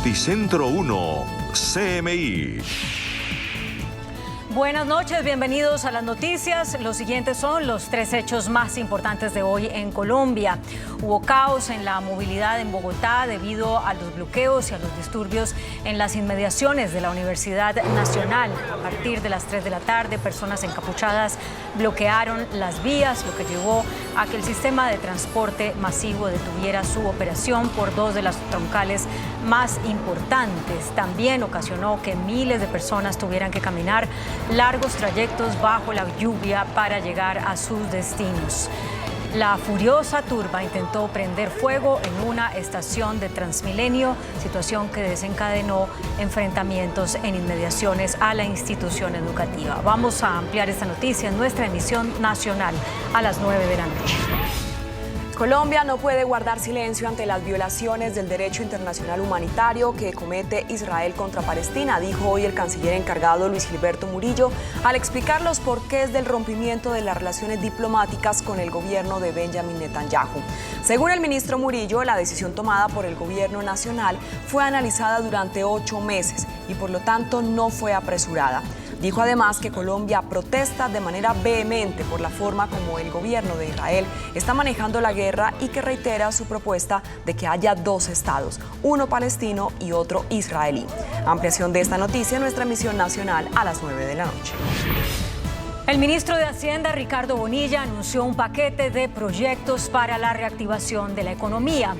Noticentro 1, CMI. Buenas noches, bienvenidos a las noticias. Los siguientes son los 3 hechos más importantes de hoy en Colombia. Hubo caos en la movilidad en Bogotá debido a los bloqueos y a los disturbios en las inmediaciones de la Universidad Nacional. A partir de las 3 de la tarde, personas encapuchadas bloquearon las vías, lo que llevó a que el sistema de transporte masivo detuviera su operación por 2 de las troncales más importantes. También ocasionó que miles de personas tuvieran que caminar largos trayectos bajo la lluvia para llegar a sus destinos. La furiosa turba intentó prender fuego en una estación de Transmilenio, situación que desencadenó enfrentamientos en inmediaciones a la institución educativa. Vamos a ampliar esta noticia en nuestra emisión nacional a las 9 de la noche. Colombia no puede guardar silencio ante las violaciones del derecho internacional humanitario que comete Israel contra Palestina, dijo hoy el canciller encargado Luis Gilberto Murillo al explicar los porqués del rompimiento de las relaciones diplomáticas con el gobierno de Benjamin Netanyahu. Según el ministro Murillo, la decisión tomada por el gobierno nacional fue analizada durante 8 meses y por lo tanto no fue apresurada. Dijo además que Colombia protesta de manera vehemente por la forma como el gobierno de Israel está manejando la guerra y que reitera su propuesta de que haya 2 estados, uno palestino y otro israelí. Ampliación de esta noticia en nuestra emisión nacional a las 9 de la noche. El ministro de Hacienda, Ricardo Bonilla, anunció un paquete de proyectos para la reactivación de la economía.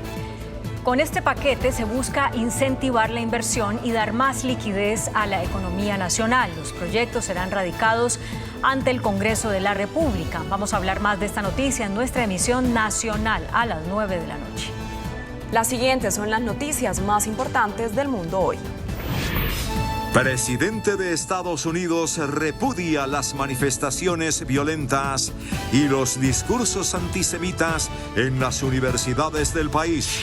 Con este paquete se busca incentivar la inversión y dar más liquidez a la economía nacional. Los proyectos serán radicados ante el Congreso de la República. Vamos a hablar más de esta noticia en nuestra emisión nacional a las 9 de la noche. Las siguientes son las noticias más importantes del mundo hoy. Presidente de Estados Unidos repudia las manifestaciones violentas y los discursos antisemitas en las universidades del país.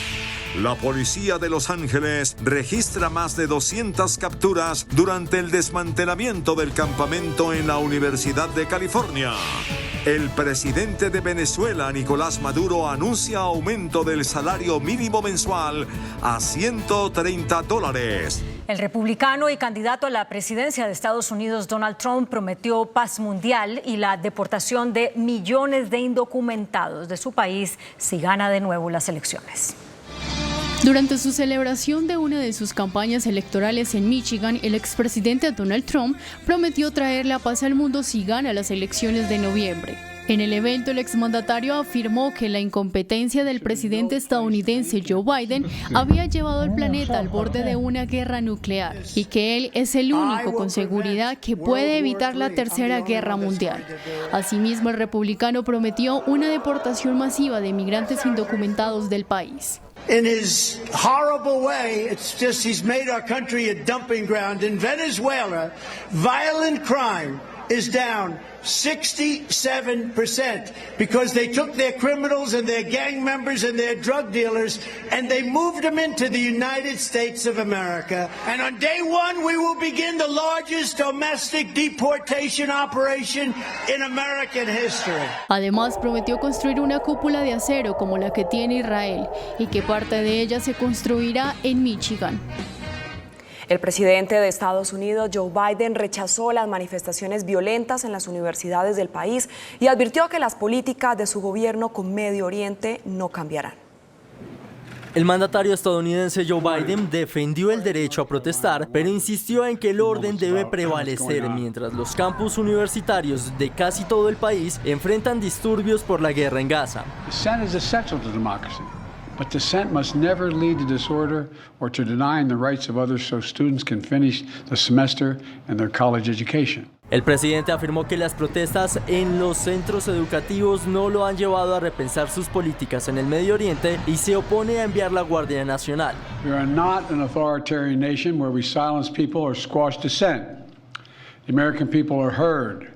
La policía de Los Ángeles registra más de 200 capturas durante el desmantelamiento del campamento en la Universidad de California. El presidente de Venezuela, Nicolás Maduro, anuncia aumento del salario mínimo mensual a $130. El republicano y candidato a la presidencia de Estados Unidos, Donald Trump, prometió paz mundial y la deportación de millones de indocumentados de su país si gana de nuevo las elecciones. Durante su celebración de una de sus campañas electorales en Michigan, el expresidente Donald Trump prometió traer la paz al mundo si gana las elecciones de noviembre. En el evento, el exmandatario afirmó que la incompetencia del presidente estadounidense Joe Biden había llevado al planeta al borde de una guerra nuclear y que él es el único con seguridad que puede evitar la tercera guerra mundial. Asimismo, el republicano prometió una deportación masiva de migrantes indocumentados del país. In his horrible way, it's just he's made our country a dumping ground. In Venezuela, violent crime is down 67% because they took their criminals and their gang members and their drug dealers and they moved them into the United States of America. And on day one, we will begin the largest domestic deportation operation in American history. Además, prometió construir una cúpula de acero como la que tiene Israel y que parte de ella se construirá en Michigan. El presidente de Estados Unidos, Joe Biden, rechazó las manifestaciones violentas en las universidades del país y advirtió que las políticas de su gobierno con Medio Oriente no cambiarán. El mandatario estadounidense Joe Biden defendió el derecho a protestar, pero insistió en que el orden debe prevalecer mientras los campus universitarios de casi todo el país enfrentan disturbios por la guerra en Gaza. But dissent must never lead to disorder or to denying the rights of others so students can finish the semester and their college education. El presidente afirmó que las protestas en los centros educativos no lo han llevado a repensar sus políticas en el Medio Oriente y se opone a enviar la Guardia Nacional. We are not an authoritarian nation where we silence people or squash dissent. The American people are heard.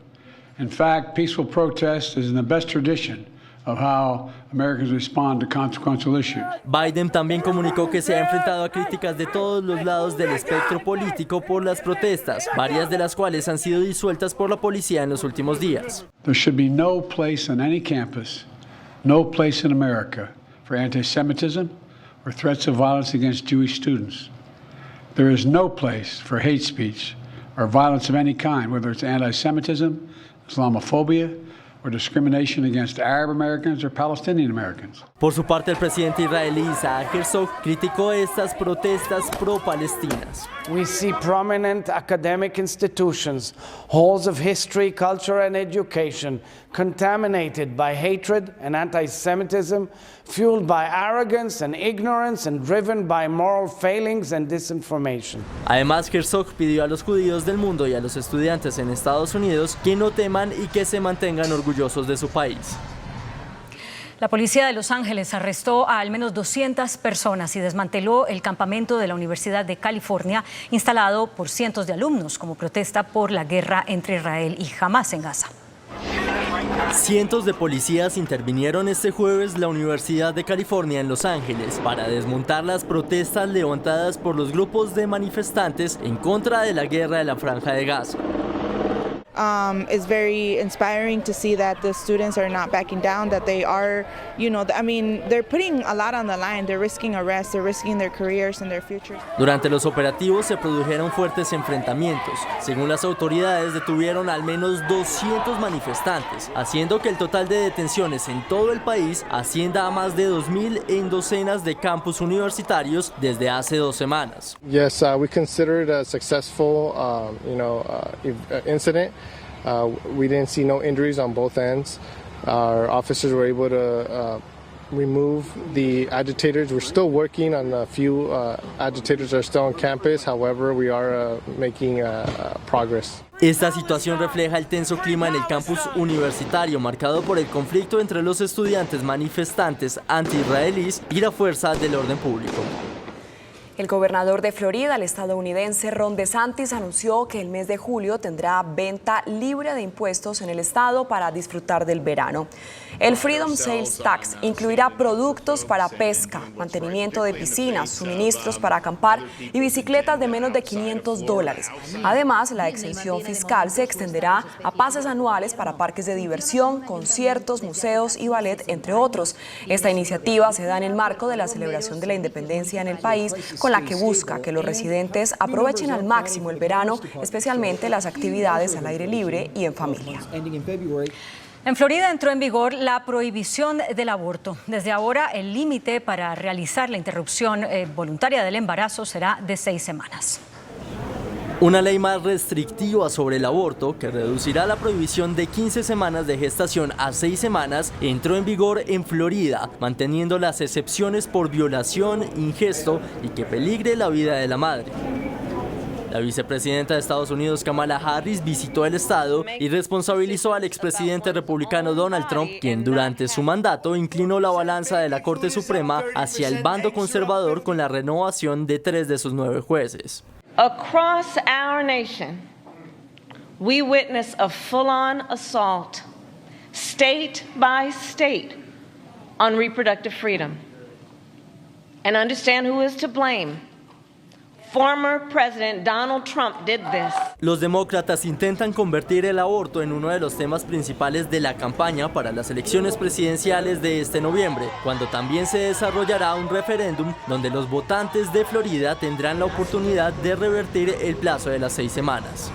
In fact, peaceful protest is in the best tradition of how Americans respond to consequential issues. Biden también comunicó que se ha enfrentado a críticas de todos los lados del espectro político por las protestas, varias de las cuales han sido disueltas por la policía en los últimos días. There should be no place on any campus, no place in America for anti-Semitism or threats of violence against Jewish students. There is no place for hate speech or violence of any kind, whether it's anti-Semitism, Islamophobia, or discrimination against Arab Americans or Palestinian Americans. Por su parte, el presidente israelí Isaac Herzog criticó estas protestas pro-palestinas. We see prominent academic institutions, halls of history, culture, and education contaminated by hatred and anti-Semitism, fueled by arrogance and ignorance, and driven by moral failings and disinformation. Además, Herzog pidió a los judíos del mundo y a los estudiantes en Estados Unidos que no teman y que se mantengan orgullosos de su país. La policía de Los Ángeles arrestó a al menos 200 personas y desmanteló el campamento de la Universidad de California instalado por cientos de alumnos como protesta por la guerra entre Israel y Hamás en Gaza. Cientos de policías intervinieron este jueves la Universidad de California en Los Ángeles para desmontar las protestas levantadas por los grupos de manifestantes en contra de la guerra de la Franja de Gaza. It's very inspiring to see that the students are not backing down, that they are, they're putting a lot on the line. They're risking arrest, they're risking their careers and their futures. Durante los operativos se produjeron fuertes enfrentamientos. Según las autoridades, detuvieron al menos 200 manifestantes, haciendo que el total de detenciones en todo el país ascienda a más de 2,000 en docenas de campus universitarios desde hace 2 semanas. Yes, we consider it a successful, incident. We didn't see no injuries on both ends. Our officers were able to remove the agitators. We're still working on a few agitators that are still on campus. However, we are making progress. Esta situación refleja el tenso clima en el campus universitario, marcado por el conflicto entre los estudiantes manifestantes anti-israelíes y la fuerza del orden público. El gobernador de Florida, el estadounidense Ron DeSantis, anunció que el mes de julio tendrá venta libre de impuestos en el estado para disfrutar del verano. El Freedom Sales Tax incluirá productos para pesca, mantenimiento de piscinas, suministros para acampar y bicicletas de menos de $500. Además, la exención fiscal se extenderá a pases anuales para parques de diversión, conciertos, museos y ballet, entre otros. Esta iniciativa se da en el marco de la celebración de la independencia en el país, con la que busca que los residentes aprovechen al máximo el verano, especialmente las actividades al aire libre y en familia. En Florida entró en vigor la prohibición del aborto. Desde ahora, el límite para realizar la interrupción voluntaria del embarazo será de 6 semanas. Una ley más restrictiva sobre el aborto, que reducirá la prohibición de 15 semanas de gestación a 6 semanas, entró en vigor en Florida, manteniendo las excepciones por violación, incesto y que peligre la vida de la madre. La vicepresidenta de Estados Unidos, Kamala Harris, visitó el estado y responsabilizó al expresidente republicano Donald Trump, quien durante su mandato inclinó la balanza de la Corte Suprema hacia el bando conservador con la renovación de 3 de sus 9 jueces. Across our nation, we witness a full-on assault, state by state, on reproductive freedom. And understand who is to blame. Former President Donald Trump did this. Los demócratas intentan convertir el aborto en uno de los temas principales de la campaña para las elecciones presidenciales de este noviembre, cuando también se desarrollará un referéndum donde los votantes de Florida tendrán la oportunidad de revertir el plazo de las 6 semanas.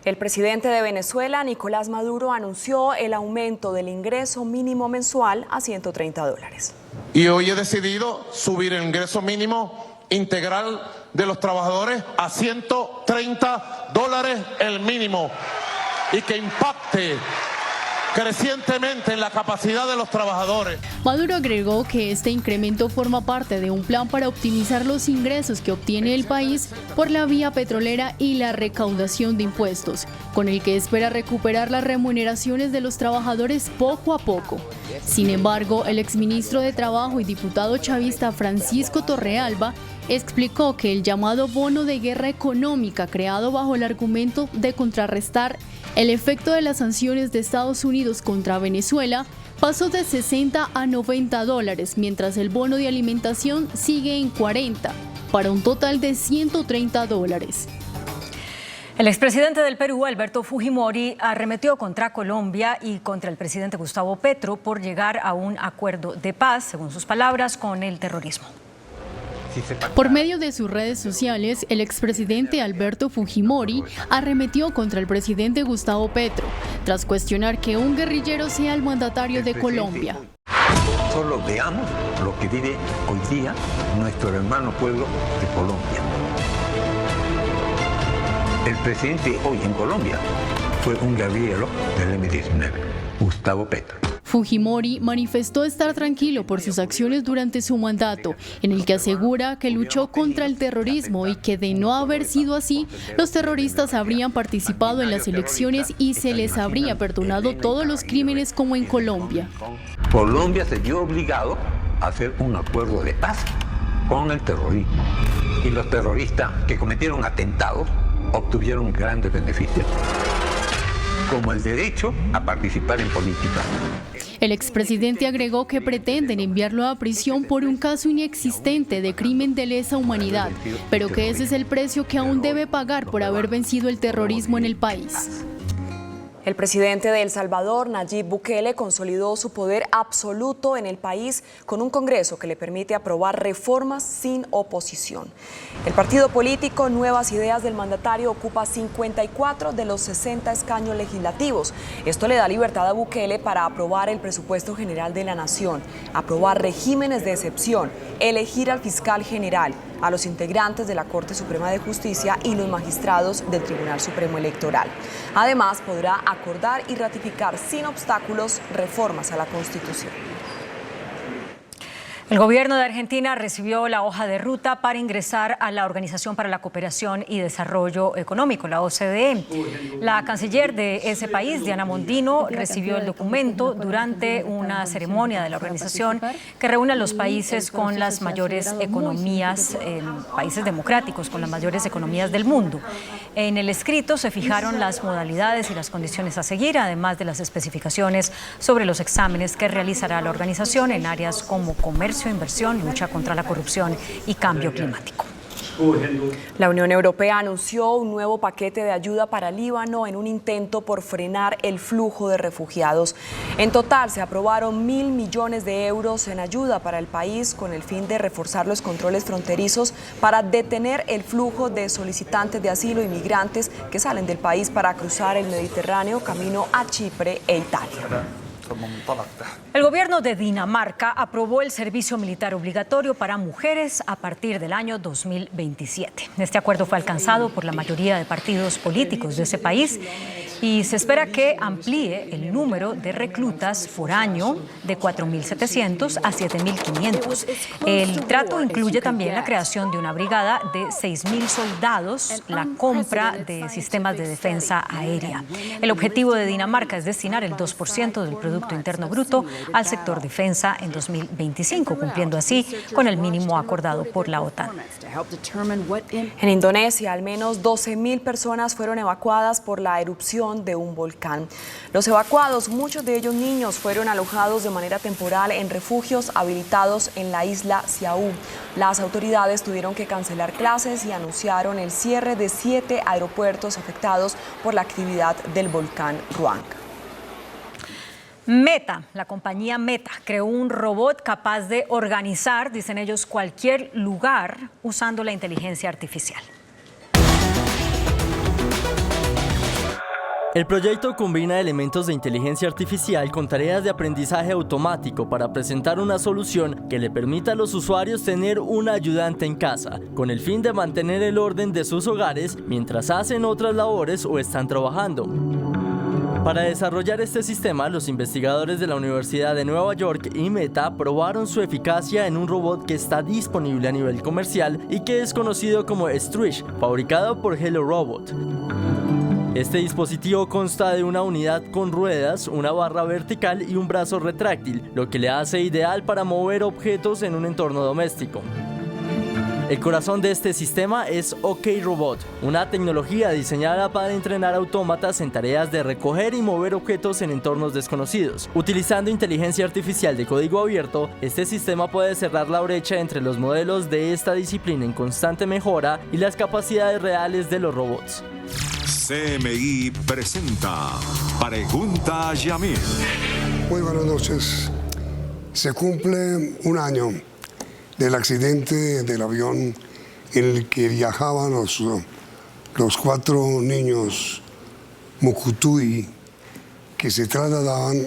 El presidente de Venezuela, Nicolás Maduro, anunció el aumento del ingreso mínimo mensual a $130. Y hoy he decidido subir el ingreso mínimo integral de los trabajadores a $130 el mínimo, y que impacte crecientemente en la capacidad de los trabajadores. Maduro agregó que este incremento forma parte de un plan para optimizar los ingresos que obtiene el país por la vía petrolera y la recaudación de impuestos, con el que espera recuperar las remuneraciones de los trabajadores poco a poco. Sin embargo, el exministro de Trabajo y diputado chavista Francisco Torrealba explicó que el llamado bono de guerra económica, creado bajo el argumento de contrarrestar el efecto de las sanciones de Estados Unidos contra Venezuela, pasó de $60 a $90, mientras el bono de alimentación sigue en 40, para un total de $130. El expresidente del Perú, Alberto Fujimori, arremetió contra Colombia y contra el presidente Gustavo Petro por llegar a un acuerdo de paz, según sus palabras, con el terrorismo. Por medio de sus redes sociales, el expresidente Alberto Fujimori arremetió contra el presidente Gustavo Petro, tras cuestionar que un guerrillero sea el mandatario de Colombia. Solo veamos lo que vive hoy día nuestro hermano pueblo de Colombia. El presidente hoy en Colombia fue un guerrillero del M-19, Gustavo Petro. Fujimori manifestó estar tranquilo por sus acciones durante su mandato, en el que asegura que luchó contra el terrorismo y que de no haber sido así, los terroristas habrían participado en las elecciones y se les habría perdonado todos los crímenes como en Colombia. Colombia se vio obligado a hacer un acuerdo de paz con el terrorismo y los terroristas que cometieron atentados obtuvieron grandes beneficios, como el derecho a participar en política. El expresidente agregó que pretenden enviarlo a prisión por un caso inexistente de crimen de lesa humanidad, pero que ese es el precio que aún debe pagar por haber vencido el terrorismo en el país. El presidente de El Salvador, Nayib Bukele, consolidó su poder absoluto en el país con un Congreso que le permite aprobar reformas sin oposición. El partido político Nuevas Ideas del mandatario ocupa 54 de los 60 escaños legislativos. Esto le da libertad a Bukele para aprobar el presupuesto general de la nación, aprobar regímenes de excepción, elegir al fiscal general, a los integrantes de la Corte Suprema de Justicia y los magistrados del Tribunal Supremo Electoral. Además, podrá acordar y ratificar sin obstáculos reformas a la Constitución. El gobierno de Argentina recibió la hoja de ruta para ingresar a la Organización para la Cooperación y Desarrollo Económico, la OCDE. La canciller de ese país, Diana Mondino, recibió el documento durante una ceremonia de la organización que reúne a los países con las mayores economías, países democráticos con las mayores economías del mundo. En el escrito se fijaron las modalidades y las condiciones a seguir, además de las especificaciones sobre los exámenes que realizará la organización en áreas como comercio, inversión, lucha contra la corrupción y cambio climático. La Unión Europea anunció un nuevo paquete de ayuda para Líbano en un intento por frenar el flujo de refugiados. En total se aprobaron 1.000 millones de euros en ayuda para el país con el fin de reforzar los controles fronterizos para detener el flujo de solicitantes de asilo y migrantes que salen del país para cruzar el Mediterráneo camino a Chipre e Italia. El gobierno de Dinamarca aprobó el servicio militar obligatorio para mujeres a partir del año 2027. Este acuerdo fue alcanzado por la mayoría de partidos políticos de ese país y se espera que amplíe el número de reclutas por año de 4.700 a 7.500. El trato incluye también la creación de una brigada de 6.000 soldados, la compra de sistemas de defensa aérea. El objetivo de Dinamarca es destinar el 2% del Producto Interno Bruto al sector defensa en 2025, cumpliendo así con el mínimo acordado por la OTAN. En Indonesia, al menos 12.000 personas fueron evacuadas por la erupción de un volcán. Los evacuados, muchos de ellos niños, fueron alojados de manera temporal en refugios habilitados en la isla Siau. Las autoridades tuvieron que cancelar clases y anunciaron el cierre de 7 aeropuertos afectados por la actividad del volcán Ruang. Meta, la compañía Meta, creó un robot capaz de organizar, dicen ellos, cualquier lugar usando la inteligencia artificial. El proyecto combina elementos de inteligencia artificial con tareas de aprendizaje automático para presentar una solución que le permita a los usuarios tener un ayudante en casa, con el fin de mantener el orden de sus hogares mientras hacen otras labores o están trabajando. Para desarrollar este sistema, los investigadores de la Universidad de Nueva York y Meta probaron su eficacia en un robot que está disponible a nivel comercial y que es conocido como Strish, fabricado por Hello Robot. Este dispositivo consta de una unidad con ruedas, una barra vertical y un brazo retráctil, lo que le hace ideal para mover objetos en un entorno doméstico. El corazón de este sistema es OK Robot, una tecnología diseñada para entrenar autómatas en tareas de recoger y mover objetos en entornos desconocidos. Utilizando inteligencia artificial de código abierto, este sistema puede cerrar la brecha entre los modelos de esta disciplina en constante mejora y las capacidades reales de los robots. CMI presenta Pregunta a Yamil. Muy buenas noches. Se cumple un año del accidente del avión en el que viajaban los 4 niños Mucutui que se trasladaban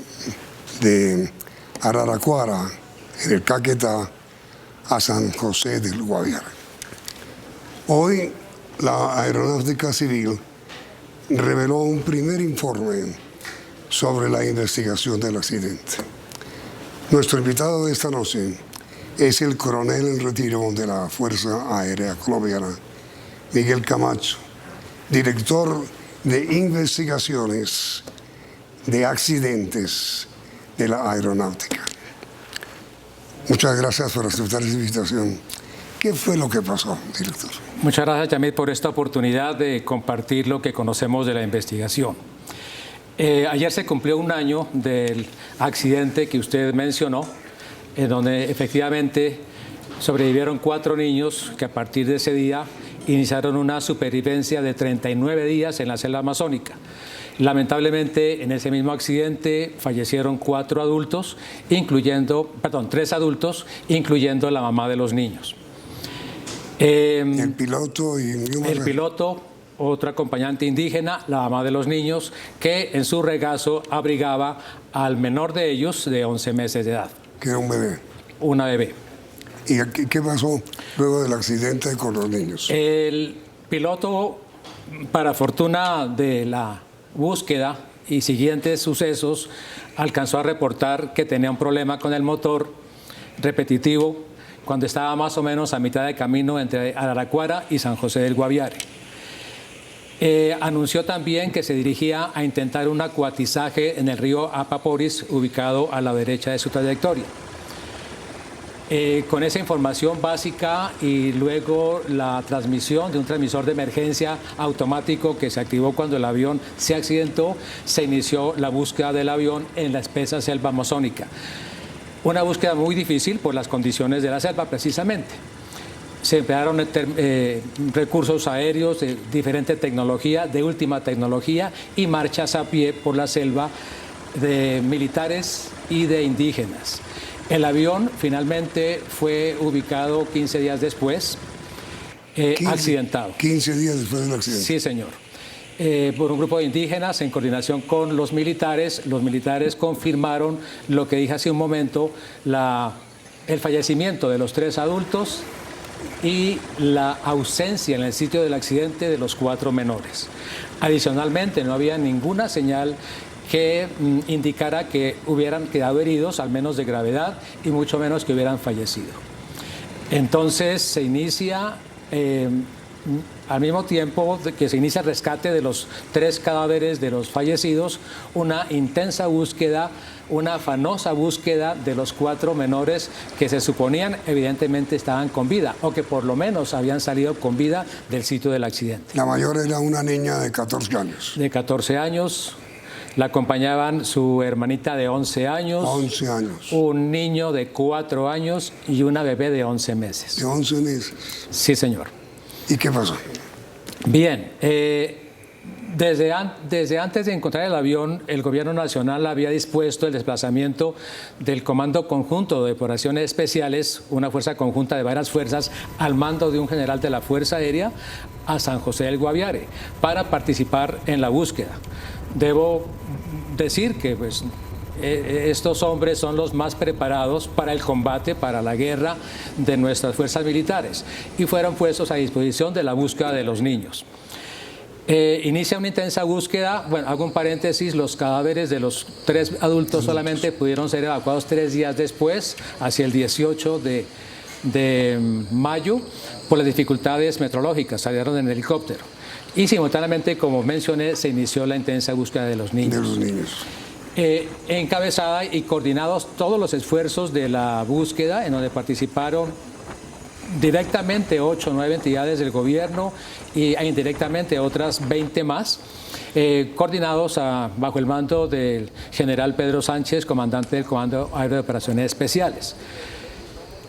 de Araraquara, en el Caquetá, a San José del Guaviare. Hoy la Aeronáutica Civil reveló un primer informe sobre la investigación del accidente. Nuestro invitado de esta noche es el coronel en retiro de la Fuerza Aérea Colombiana, Miguel Camacho, director de investigaciones de accidentes de la aeronáutica. Muchas gracias por aceptar esta invitación. ¿Qué fue lo que pasó, director? Muchas gracias, Yamil, por esta oportunidad de compartir lo que conocemos de la investigación. Ayer se cumplió 1 año del accidente que usted mencionó, en donde efectivamente sobrevivieron 4 niños que a partir de ese día iniciaron una supervivencia de 39 días en la selva amazónica. Lamentablemente, en ese mismo accidente fallecieron 3 adultos, incluyendo la mamá de los niños. El piloto y el piloto, otro acompañante indígena, la mamá de los niños, que en su regazo abrigaba al menor de ellos de 11 meses de edad. Que era un bebé. Una bebé. ¿Y qué pasó luego del accidente con los niños? El piloto, para fortuna de la búsqueda y siguientes sucesos, alcanzó a reportar que tenía un problema con el motor repetitivo cuando estaba más o menos a mitad de camino entre Araraquara y San José del Guaviare. Anunció también que se dirigía a intentar un acuatizaje en el río Apaporis, ubicado a la derecha de su trayectoria. Con esa información básica y luego la transmisión de un transmisor de emergencia automático que se activó cuando el avión se accidentó, se inició la búsqueda del avión en la espesa selva amazónica. Una búsqueda muy difícil por las condiciones de la selva, precisamente. Se emplearon recursos aéreos de diferente tecnología, de última tecnología, y marchas a pie por la selva de militares y de indígenas. El avión finalmente fue ubicado 15 días después, accidentado. 15 días después del accidente. Sí, señor. Por un grupo de indígenas en coordinación con los militares confirmaron lo que dije hace un momento, el fallecimiento de los 3 adultos y la ausencia en el sitio del accidente de los 4 menores. Adicionalmente, no había ninguna señal que indicara que hubieran quedado heridos, al menos de gravedad, y mucho menos que hubieran fallecido. Entonces se inicia, al mismo tiempo que se inicia el rescate de los 3 cadáveres de los fallecidos, una intensa búsqueda, una afanosa búsqueda de los 4 menores que se suponían evidentemente estaban con vida, o que por lo menos habían salido con vida del sitio del accidente. La mayor era una niña de 14 años. De 14 años. La acompañaban su hermanita de 11 años. 11 años. Un niño de 4 años y una bebé de 11 meses. ¿De 11 meses? Sí, señor. ¿Y qué pasó? Bien, desde antes de encontrar el avión, el gobierno nacional había dispuesto el desplazamiento del Comando Conjunto de Operaciones Especiales, una fuerza conjunta de varias fuerzas, al mando de un general de la Fuerza Aérea, a San José del Guaviare, para participar en la búsqueda. Debo decir que estos hombres son los más preparados para el combate, para la guerra de nuestras fuerzas militares, y fueron puestos a disposición de la búsqueda de los niños. Inicia una intensa búsqueda. Bueno, hago un paréntesis, los cadáveres de los 3 adultos solamente pudieron ser evacuados 3 días después, hacia el 18 de mayo, por las dificultades meteorológicas, salieron en helicóptero. Y simultáneamente, como mencioné, se inició la intensa búsqueda de los niños. De los niños. Encabezada y coordinados todos los esfuerzos de la búsqueda, en donde participaron directamente 8 o 9 entidades del gobierno e indirectamente otras 20 más, coordinados bajo el mando del general Pedro Sánchez, comandante del Comando Aéreo de Operaciones Especiales.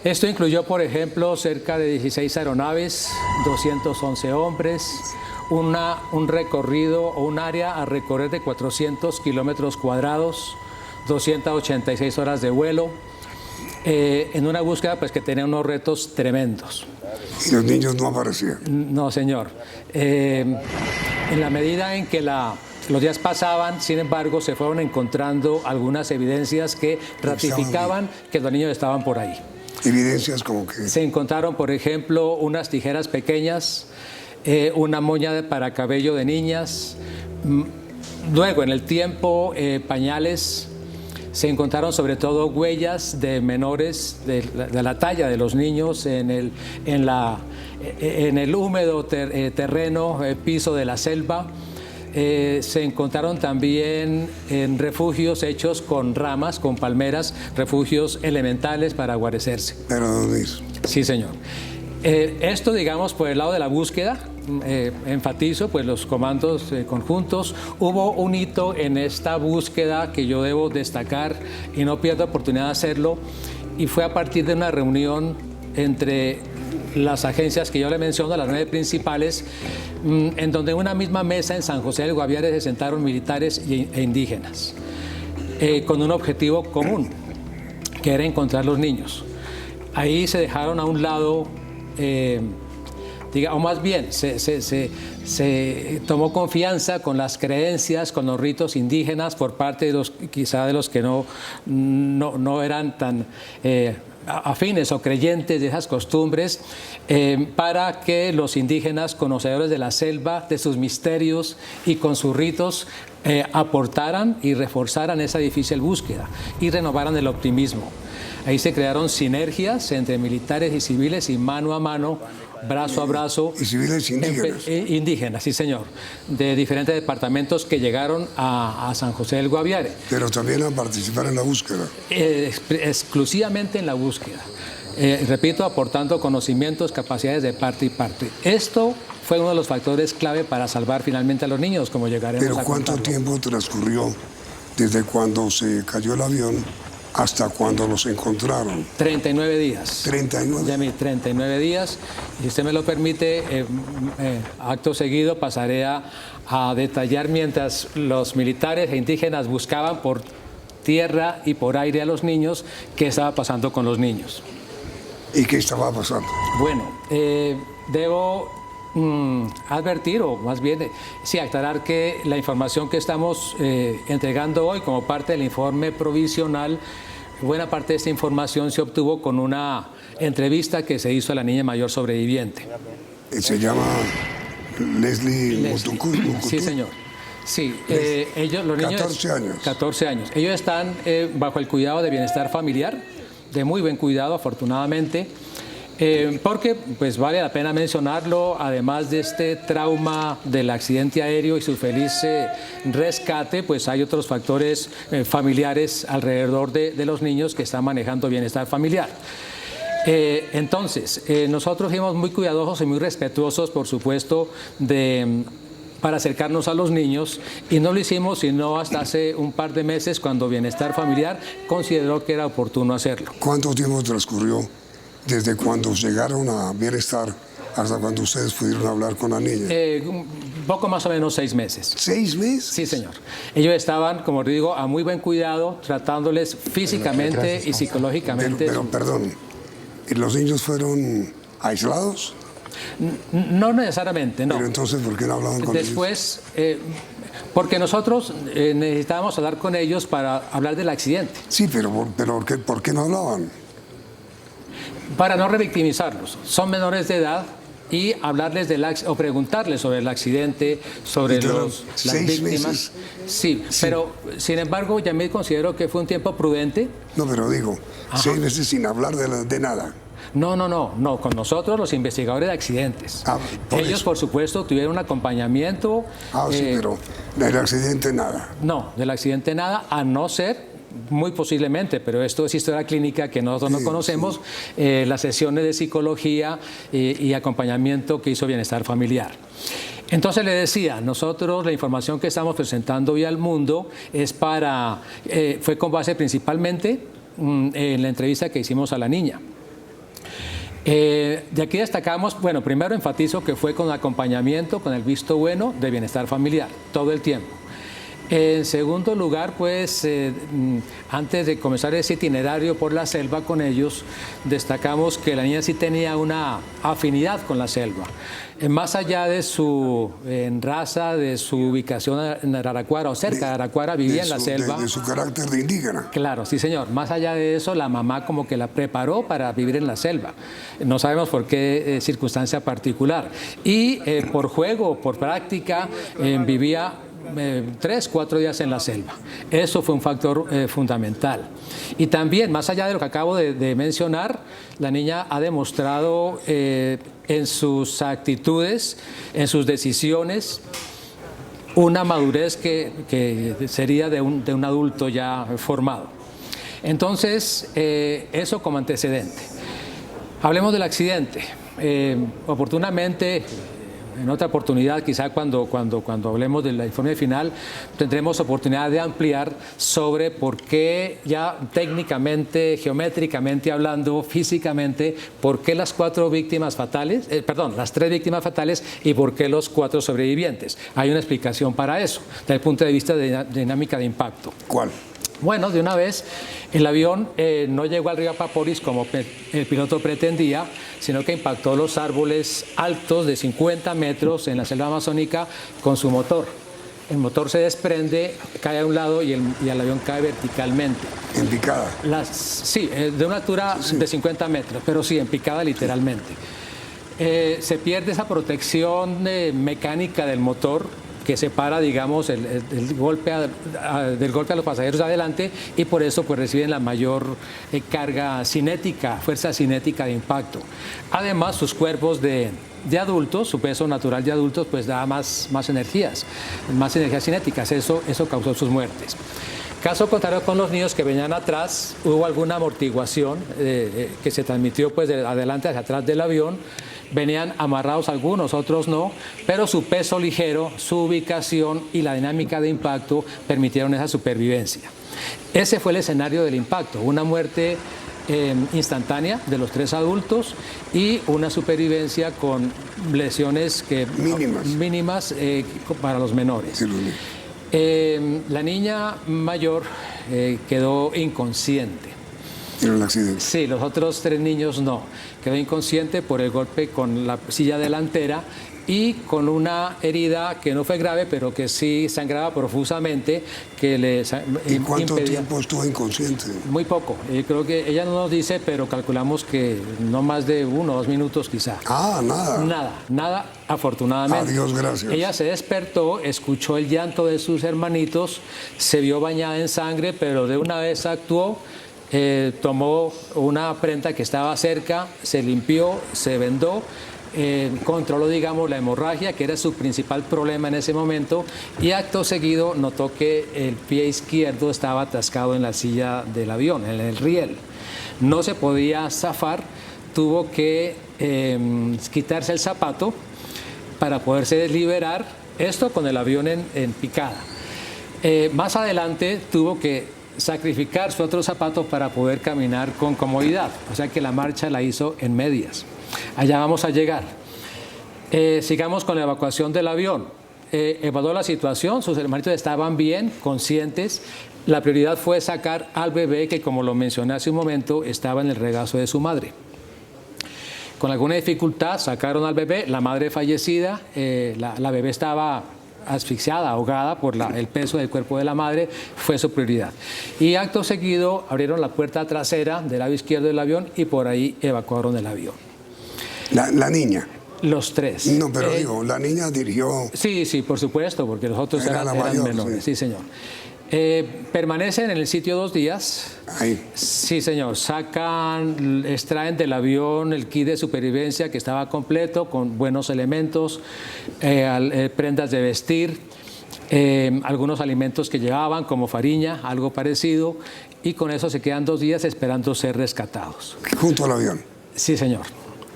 Esto incluyó, por ejemplo, cerca de 16 aeronaves, 211 hombres, un recorrido o un área a recorrer de 400 kilómetros cuadrados, 286 horas de vuelo, en una búsqueda pues, que tenía unos retos tremendos. ¿Y los niños no aparecían? No, señor. En la medida en que los días pasaban, sin embargo, se fueron encontrando algunas evidencias que ratificaban que los niños estaban por ahí. ¿Evidencias como que? Se encontraron, por ejemplo, unas tijeras pequeñas, una moña para cabello de niñas. Luego, en el tiempo, pañales. Se encontraron sobre todo huellas de menores de la talla de los niños en el húmedo terreno, piso de la selva. Se encontraron también en refugios hechos con ramas, con palmeras, refugios elementales para guarecerse. ¿Pero dónde es? Sí, señor. Esto, digamos, por el lado de la búsqueda, enfatizo, pues los comandos conjuntos. Hubo un hito en esta búsqueda que yo debo destacar y no pierdo oportunidad de hacerlo, y fue a partir de una reunión entre las agencias que yo le menciono, las 9 principales, en donde en una misma mesa en San José del Guaviare se sentaron militares e indígenas, con un objetivo común, que era encontrar los niños. Ahí se dejaron a un lado, o más bien, se tomó confianza con las creencias, con los ritos indígenas por parte de los, quizá de los que no eran tan afines o creyentes de esas costumbres, para que los indígenas, conocedores de la selva, de sus misterios y con sus ritos, aportaran y reforzaran esa difícil búsqueda y renovaran el optimismo. Ahí se crearon sinergias entre militares y civiles, y mano a mano, brazo a brazo. ¿Y civiles indígenas? Indígenas, sí, señor, de diferentes departamentos que llegaron a San José del Guaviare. Pero también a participar en la búsqueda. Exclusivamente en la búsqueda. Repito, aportando conocimientos, capacidades de parte y parte. Esto fue uno de los factores clave para salvar finalmente a los niños, como llegaremos a contarlo. ¿Pero cuánto tiempo transcurrió desde cuando se cayó el avión hasta cuando los encontraron? 39 días. 39. Ya 39 días. Y si usted me lo permite, acto seguido pasaré a detallar, mientras los militares e indígenas buscaban por tierra y por aire a los niños, qué estaba pasando con los niños. ¿Y qué estaba pasando? Bueno, debo advertir, o más bien, sí, aclarar que la información que estamos entregando hoy como parte del informe provisional, buena parte de esta información se obtuvo con una entrevista que se hizo a la niña mayor sobreviviente. ¿Se llama Leslie Mutuku? Sí, señor. Sí, ellos, los niños... 14 años. 14 años. Ellos están bajo el cuidado de bienestar familiar, de muy buen cuidado, afortunadamente, porque pues vale la pena mencionarlo, además de este trauma del accidente aéreo y su feliz rescate, pues hay otros factores familiares alrededor de los niños que están manejando bienestar familiar. Entonces, nosotros fuimos muy cuidadosos y muy respetuosos, por supuesto, para acercarnos a los niños, y no lo hicimos sino hasta hace un par de meses, cuando Bienestar Familiar consideró que era oportuno hacerlo. ¿Cuánto tiempo transcurrió desde cuando llegaron a Bienestar hasta cuando ustedes pudieron hablar con la niña? Poco más o menos 6 meses. ¿6 meses? Sí, señor. Ellos estaban, como digo, a muy buen cuidado, tratándoles físicamente y psicológicamente. Pero perdón, ¿los niños fueron aislados? No necesariamente, no. Pero entonces, ¿por qué no hablaban con ellos? Después, porque nosotros necesitábamos hablar con ellos para hablar del accidente. Sí, pero ¿por qué no hablaban? Para no revictimizarlos. Son menores de edad, y hablarles o preguntarles sobre el accidente, sobre las víctimas. Meses. Sí, pero sin embargo, Yamil, considero que fue un tiempo prudente. No, pero digo, 6 meses sin hablar de nada. No, con nosotros, los investigadores de accidentes. Ellos, por supuesto, tuvieron un acompañamiento. Sí, pero del accidente nada. No, del accidente nada, a no ser, muy posiblemente, pero esto es historia clínica que nosotros no conocemos, las sesiones de psicología y acompañamiento que hizo Bienestar Familiar. Entonces le decía, nosotros la información que estamos presentando hoy al mundo fue con base principalmente en la entrevista que hicimos a la niña. De aquí destacamos, bueno, primero enfatizo que fue con acompañamiento, con el visto bueno de Bienestar Familiar, todo el tiempo. En segundo lugar, pues antes de comenzar ese itinerario por la selva con ellos, destacamos que la niña sí tenía una afinidad con la selva. Más allá de su raza, de su ubicación en Araraquara o cerca de Araraquara, vivía en la selva. De su carácter de indígena. Claro, sí señor. Más allá de eso, la mamá como que la preparó para vivir en la selva. No sabemos por qué circunstancia particular. Y por juego, por práctica, vivía 3, 4 días en la selva. Eso fue un factor fundamental. Y también, más allá de lo que acabo de mencionar, la niña ha demostrado en sus actitudes, en sus decisiones, una madurez que sería de un adulto ya formado. Entonces, eso como antecedente. Hablemos del accidente. Oportunamente, en otra oportunidad, quizá cuando hablemos del informe final, tendremos oportunidad de ampliar sobre por qué ya técnicamente, geométricamente hablando, físicamente, por qué las 3 víctimas fatales y por qué los 4 sobrevivientes. Hay una explicación para eso, desde el punto de vista de dinámica de impacto. ¿Cuál? Bueno, de una vez, el avión no llegó al río Apaporis como el piloto pretendía, sino que impactó los árboles altos de 50 metros en la selva amazónica con su motor. El motor se desprende, cae a un lado y el avión cae verticalmente. ¿En picada? Sí, de una altura de 50 metros, pero sí, en picada literalmente. Se pierde esa protección mecánica del motor, que separa, digamos, del golpe a los pasajeros adelante, y por eso pues reciben la mayor carga cinética, fuerza cinética de impacto. Además, sus cuerpos de adultos, su peso natural de adultos, pues da más energías cinéticas. Eso causó sus muertes. Caso contrario con los niños que venían atrás, hubo alguna amortiguación que se transmitió pues de adelante hacia atrás del avión. Venían amarrados algunos, otros no, pero su peso ligero, su ubicación y la dinámica de impacto permitieron esa supervivencia. Ese fue el escenario del impacto, una muerte instantánea de los 3 adultos y una supervivencia con lesiones mínimas para los menores. La niña mayor quedó inconsciente. ¿En el accidente? Sí, los otros 3 niños no. Quedó inconsciente por el golpe con la silla delantera y con una herida que no fue grave, pero que sí sangraba profusamente, que le ¿Y cuánto tiempo estuvo inconsciente? Muy poco. Creo que ella no nos dice, pero calculamos que no más de 1 o 2 minutos quizá. Ah, nada. Nada, afortunadamente. Adiós, gracias. Ella se despertó, escuchó el llanto de sus hermanitos, se vio bañada en sangre, pero de una vez actuó. Tomó una prenda que estaba cerca, se limpió, se vendó, controló, digamos, la hemorragia, que era su principal problema en ese momento, y acto seguido notó que el pie izquierdo estaba atascado en la silla del avión, en el riel. No se podía zafar, tuvo que quitarse el zapato para poderse liberar, esto con el avión en picada. Más adelante tuvo que sacrificar su otro zapato para poder caminar con comodidad, o sea que la marcha la hizo en medias. Allá vamos a llegar. Sigamos con la evacuación del avión. Evaluó la situación, sus hermanitos estaban bien, conscientes. La prioridad fue sacar al bebé que, como lo mencioné hace un momento, estaba en el regazo de su madre. Con alguna dificultad sacaron al bebé, la madre fallecida, la bebé estaba asfixiada, ahogada por el peso del cuerpo de la madre, fue su prioridad. Y acto seguido abrieron la puerta trasera del lado izquierdo del avión y por ahí evacuaron el avión. La niña. Los 3. No, pero digo, la niña dirigió... Sí, por supuesto, porque los otros eran mayor, menores. Sí, señor. Permanecen en el sitio 2 días. Ahí. Sí, señor. Extraen del avión el kit de supervivencia que estaba completo, con buenos elementos, prendas de vestir, algunos alimentos que llevaban, como fariña, algo parecido, y con eso se quedan 2 días esperando ser rescatados. ¿Junto al avión? Sí, señor.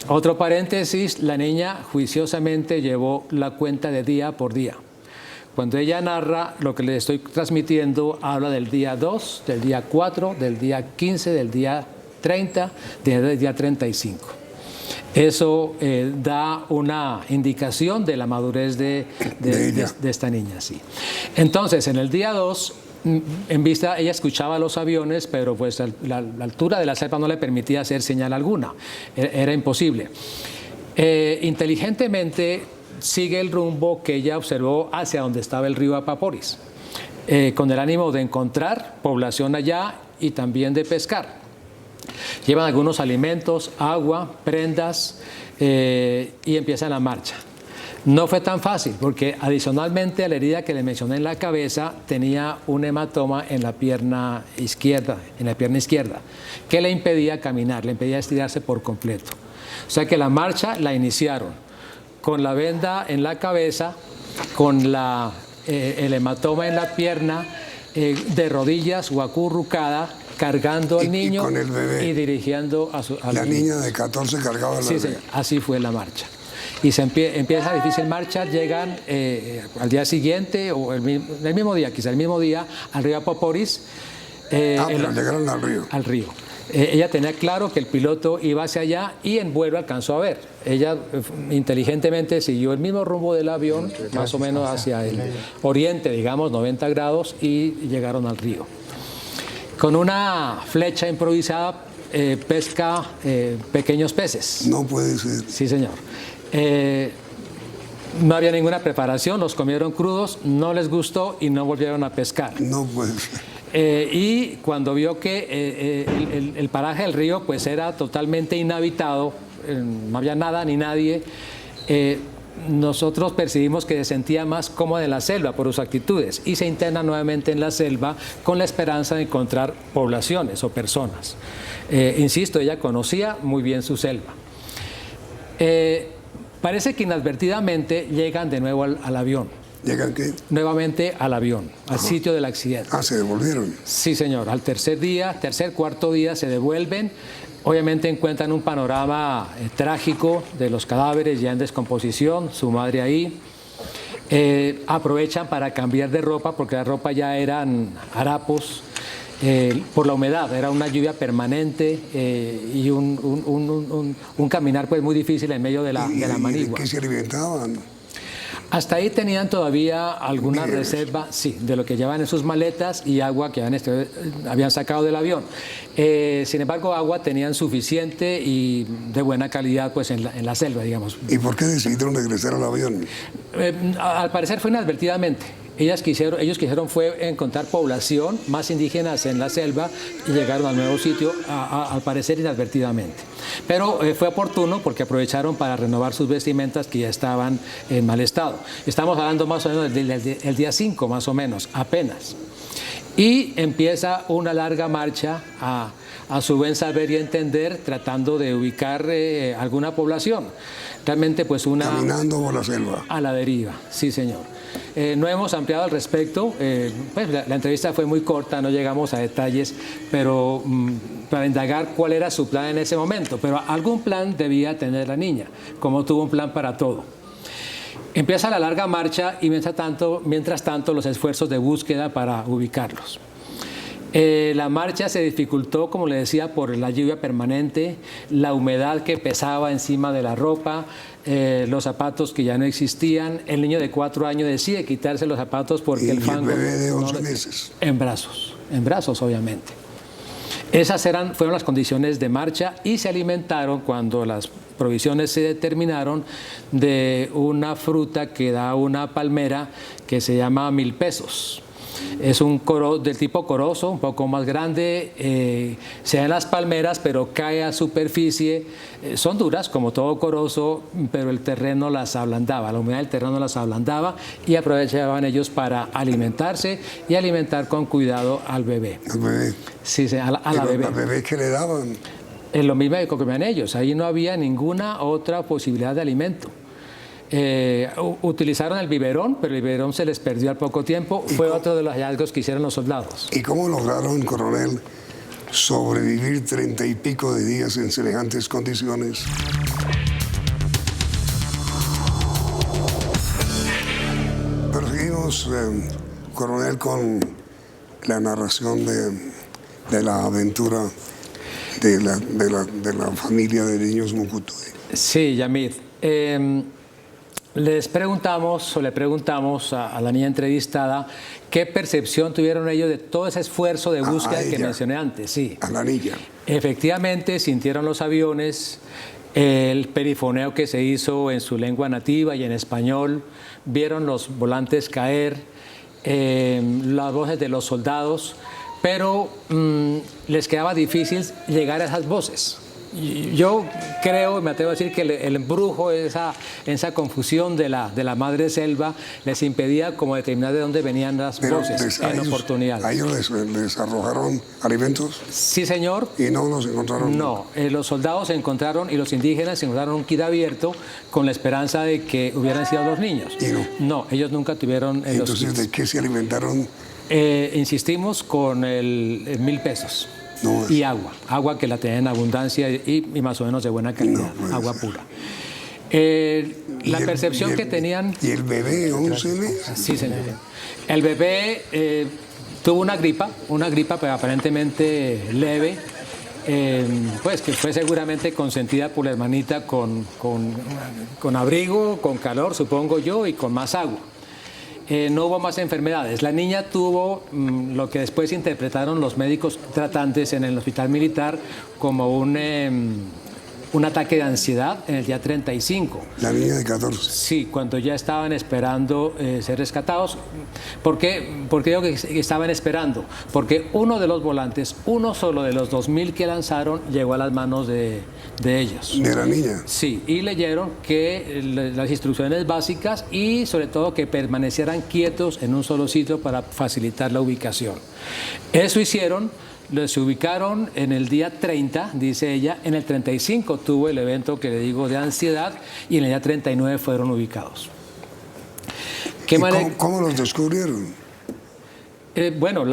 Otro paréntesis, la niña juiciosamente llevó la cuenta de día por día. Cuando ella narra lo que le estoy transmitiendo, habla del día 2, del día 4, del día 15, del día 30, del día 35. Eso da una indicación de la madurez de esta niña. Sí. Entonces, en el día 2, en vista, ella escuchaba los aviones, pero pues la altura de la selva no le permitía hacer señal alguna. Era imposible. Inteligentemente sigue el rumbo que ella observó hacia donde estaba el río Apaporis, con el ánimo de encontrar población allá y también de pescar. Llevan algunos alimentos, agua, prendas y empiezan la marcha. No fue tan fácil porque adicionalmente a la herida que le mencioné en la cabeza tenía un hematoma en la pierna izquierda, que le impedía caminar, le impedía estirarse por completo. O sea que la marcha la iniciaron con la venda en la cabeza, con el hematoma en la pierna, de rodillas o acurrucada, cargando al niño con el bebé, y dirigiendo a la niña de 14 cargaba al bebé. Sí, así fue la marcha. Y empieza difícil marcha, llegan al día siguiente, o el mismo día, quizá el mismo día, al río Apaporis. Pero llegaron al río. Al río. Ella tenía claro que el piloto iba hacia allá y en vuelo alcanzó a ver. Ella inteligentemente siguió el mismo rumbo del avión, más o menos hacia el oriente, digamos, 90 grados, y llegaron al río. Con una flecha improvisada pesca pequeños peces. No puede ser. Sí, señor. No había ninguna preparación, los comieron crudos, no les gustó y no volvieron a pescar. No puede ser. Y cuando vio que el paraje del río pues era totalmente inhabitado, no había nada ni nadie, nosotros percibimos que se sentía más cómoda en la selva por sus actitudes y se interna nuevamente en la selva con la esperanza de encontrar poblaciones o personas. Insisto, ella conocía muy bien su selva. Parece que inadvertidamente llegan de nuevo al avión. ¿Llegan qué? Nuevamente al avión, al sitio del accidente. Ah, ¿se devolvieron? Sí, señor. Al cuarto día se devuelven. Obviamente encuentran un panorama trágico de los cadáveres ya en descomposición, su madre ahí. Aprovechan para cambiar de ropa porque la ropa ya eran harapos por la humedad, era una lluvia permanente y un caminar pues muy difícil en medio de la manigua. ¿De qué se alimentaban? Hasta ahí tenían todavía alguna reserva, sí, de lo que llevaban en sus maletas y agua que habían sacado del avión. Sin embargo, agua tenían suficiente y de buena calidad pues en la selva, digamos. ¿Y por qué decidieron regresar al avión? Al parecer fue inadvertidamente. Ellos quisieron fue encontrar población más indígenas en la selva y llegaron al nuevo sitio, al parecer inadvertidamente. Pero fue oportuno porque aprovecharon para renovar sus vestimentas que ya estaban en mal estado. Estamos hablando más o menos del día 5, más o menos, apenas. Y empieza una larga marcha a su buen saber y entender, tratando de ubicar alguna población. Realmente pues caminando por la selva. A la deriva, sí señor. No hemos ampliado al respecto, pues la entrevista fue muy corta, no llegamos a detalles, pero para indagar cuál era su plan en ese momento, pero algún plan debía tener la niña, como tuvo un plan para todo. Empieza la larga marcha y mientras tanto los esfuerzos de búsqueda para ubicarlos. La marcha se dificultó, como le decía, por la lluvia permanente, la humedad que pesaba encima de la ropa, los zapatos que ya no existían. El niño de 4 años decide quitarse los zapatos porque el fango... ¿Y el bebé de 11 meses? En brazos obviamente. Esas fueron las condiciones de marcha y se alimentaron cuando las provisiones se terminaron de una fruta que da una palmera que se llama 1000 pesos. Es un del tipo corozo, un poco más grande, se da en las palmeras, pero cae a superficie. Son duras, como todo corozo, pero el terreno las ablandaba, la humedad del terreno las ablandaba y aprovechaban ellos para alimentarse y alimentar con cuidado al bebé. ¿Al bebé? Sí, a la bebé. ¿Al bebé qué le daban? Es lo mismo que comían ellos, ahí no había ninguna otra posibilidad de alimento. Utilizaron el biberón, pero el biberón se les perdió al poco tiempo. Fue otro de los hallazgos que hicieron los soldados. ¿Y cómo lograron, coronel, sobrevivir 30 y pico de días en semejantes condiciones? Pero seguimos, coronel, con la narración de la aventura la familia de niños Mucutuy. Sí, Yamid. Le preguntamos a la niña entrevistada qué percepción tuvieron ellos de todo ese esfuerzo de búsqueda que mencioné antes. Sí. A la niña. Efectivamente, sintieron los aviones, el perifoneo que se hizo en su lengua nativa y en español, vieron los volantes caer, las voces de los soldados, pero les quedaba difícil llegar a esas voces. Yo creo, me atrevo a decir que el embrujo, esa confusión de la madre selva les impedía como determinar de dónde venían las voces en oportunidad. ¿A ellos les arrojaron alimentos? Sí, señor. ¿Y no los encontraron? No, los soldados encontraron y los indígenas encontraron un kit abierto con la esperanza de que hubieran sido los niños. ¿Y no? No, ellos nunca tuvieron Entonces, ¿de qué se alimentaron? Insistimos con el 1.000 pesos. No, y agua que la tenían en abundancia y más o menos de buena calidad, agua pura. La percepción que tenían... ¿Y el bebé, 11 meses? Sí, señor. El bebé tuvo una gripa pero aparentemente leve, pues que fue seguramente consentida por la hermanita con abrigo, con calor, supongo yo, y con más agua. No hubo más enfermedades. La niña tuvo lo que después interpretaron los médicos tratantes en el hospital militar como un ataque de ansiedad en el día 35. La niña de 14. Sí, cuando ya estaban esperando ser rescatados. ¿Por qué digo que estaban esperando? Porque uno de los volantes, uno solo de los 2.000 que lanzaron, llegó a las manos de ellos. ¿De la niña? Sí, y leyeron que las instrucciones básicas y sobre todo que permanecieran quietos en un solo sitio para facilitar la ubicación. Eso hicieron. Se ubicaron en el día 30, dice ella. En el 35 tuvo el evento que le digo de ansiedad y en el día 39 fueron ubicados. ¿Cómo los descubrieron? Bueno,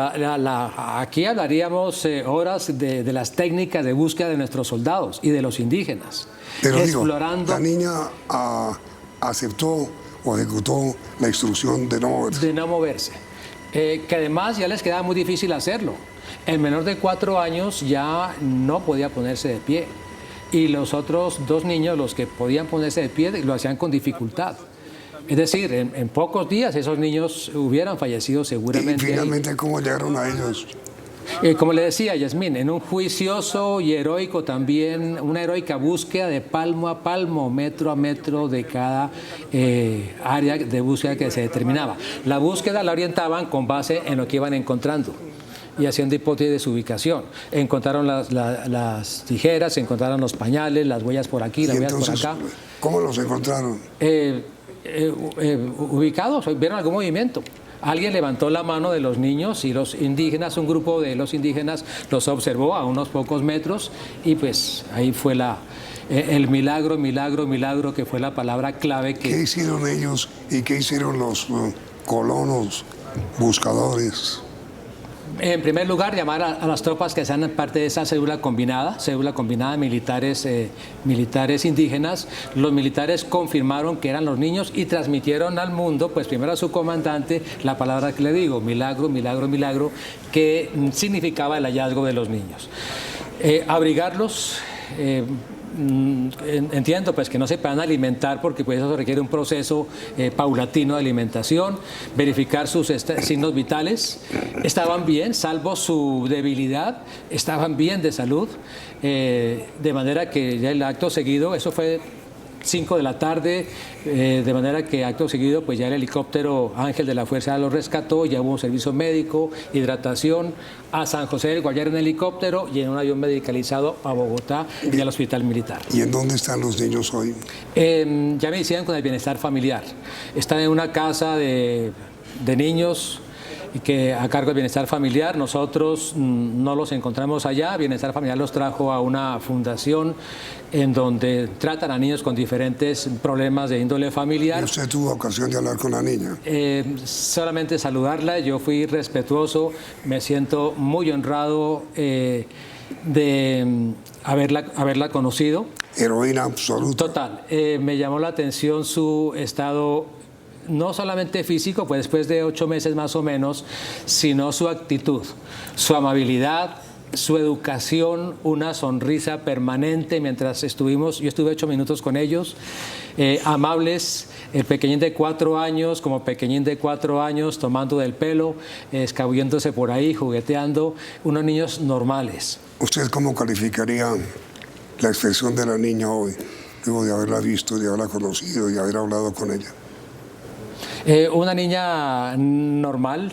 aquí hablaríamos horas de las técnicas de búsqueda de nuestros soldados y de los indígenas. Pero explorando... la niña aceptó o ejecutó la instrucción de no moverse. De no moverse. Que además ya les quedaba muy difícil hacerlo. El menor de 4 años ya no podía ponerse de pie y los otros 2 niños, los que podían ponerse de pie, lo hacían con dificultad. Es decir, en pocos días esos niños hubieran fallecido seguramente. ¿Y finalmente cómo llegaron a ellos? Como le decía, Yasmín, en un juicioso y heroico también, una heroica búsqueda de palmo a palmo, metro a metro de cada área de búsqueda que se determinaba. La búsqueda la orientaban con base en lo que iban encontrando y haciendo hipótesis de su ubicación. Encontraron las tijeras, encontraron los pañales, las huellas por aquí, las huellas por acá. ¿Cómo los encontraron? Ubicados, vieron algún movimiento. Alguien levantó la mano de los niños y los indígenas, un grupo de los indígenas los observó a unos pocos metros y pues ahí fue el milagro, que fue la palabra clave. ¿Qué hicieron ellos y qué hicieron los colonos buscadores? En primer lugar, llamar a las tropas que sean parte de esa célula combinada de militares indígenas. Los militares confirmaron que eran los niños y transmitieron al mundo, pues primero a su comandante, la palabra que le digo, milagro, que significaba el hallazgo de los niños. Abrigarlos. Entiendo pues que no se puedan alimentar porque pues eso requiere un proceso paulatino de alimentación, verificar sus signos vitales, estaban bien, salvo su debilidad, estaban bien de salud, de manera que ya el acto seguido, eso fue 5 de la tarde, de manera que acto seguido pues ya el helicóptero Ángel de la Fuerza los rescató, ya hubo un servicio médico, hidratación, a San José del Guayare en helicóptero y en un avión medicalizado a Bogotá y al hospital militar. ¿Y en dónde están los niños hoy? Ya me decían con el bienestar familiar. Están en una casa de niños que a cargo del bienestar familiar. Nosotros no los encontramos allá. Bienestar familiar los trajo a una fundación en donde tratan a niños con diferentes problemas de índole familiar. ¿Y usted tuvo ocasión de hablar con la niña? Solamente saludarla. Yo fui respetuoso. Me siento muy honrado de haberla conocido. Heroína absoluta. Total. Me llamó la atención su estado, no solamente físico, pues después de 8 meses más o menos, sino su actitud, su amabilidad, su educación, una sonrisa permanente mientras yo estuve 8 minutos con ellos, amables, el pequeñín de 4 años, como pequeñín de 4 años, tomando del pelo, escabulléndose por ahí, jugueteando, unos niños normales. ¿Usted cómo calificaría la expresión de la niña hoy, luego de haberla visto, de haberla conocido y haber hablado con ella? Una niña normal,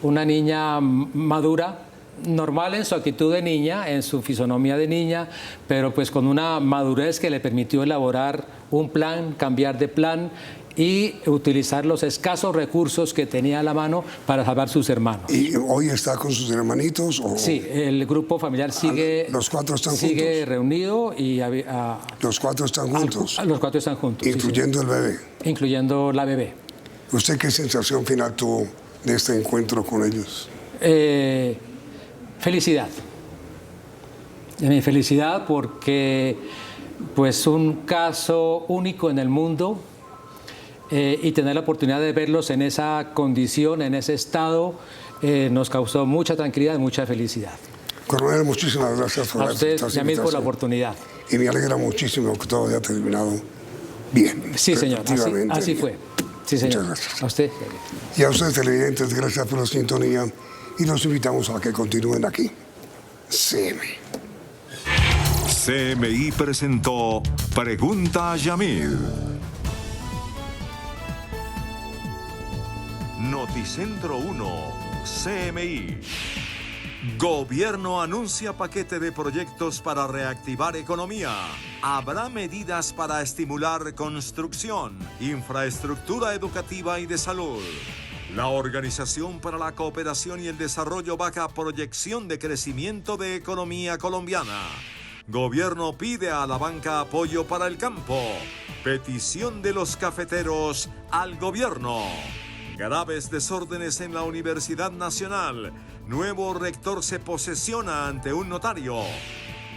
una niña madura, normal en su actitud de niña, en su fisonomía de niña, pero pues con una madurez que le permitió elaborar un plan, cambiar de plan y utilizar los escasos recursos que tenía a la mano para salvar sus hermanos. ¿Y hoy está con sus hermanitos? ¿O? Sí, el grupo familiar sigue, ¿Los 4 están sigue juntos? reunido y... ¿Los 4 están juntos? Los 4 están juntos. ¿Incluyendo el bebé? Incluyendo la bebé. ¿Usted qué sensación final tuvo de este encuentro con ellos? Felicidad. Mi felicidad porque pues un caso único en el mundo y tener la oportunidad de verlos en esa condición, en ese estado, nos causó mucha tranquilidad y mucha felicidad. Coronel, muchísimas gracias por a usted, Yamil, por la oportunidad. Y me alegra muchísimo que todo haya terminado bien. Sí, señor, así fue. Sí, señor. Muchas gracias. A usted. Y a ustedes, televidentes, gracias por la sintonía y los invitamos a que continúen aquí. CMI presentó Pregunta a Yamil. Noticentro 1, CMI. Gobierno anuncia paquete de proyectos para reactivar economía. Habrá medidas para estimular construcción, infraestructura educativa y de salud. La Organización para la Cooperación y el Desarrollo baja proyección de crecimiento de economía colombiana. Gobierno pide a la banca apoyo para el campo. Petición de los cafeteros al gobierno. Graves desórdenes en la Universidad Nacional. Nuevo rector se posesiona ante un notario.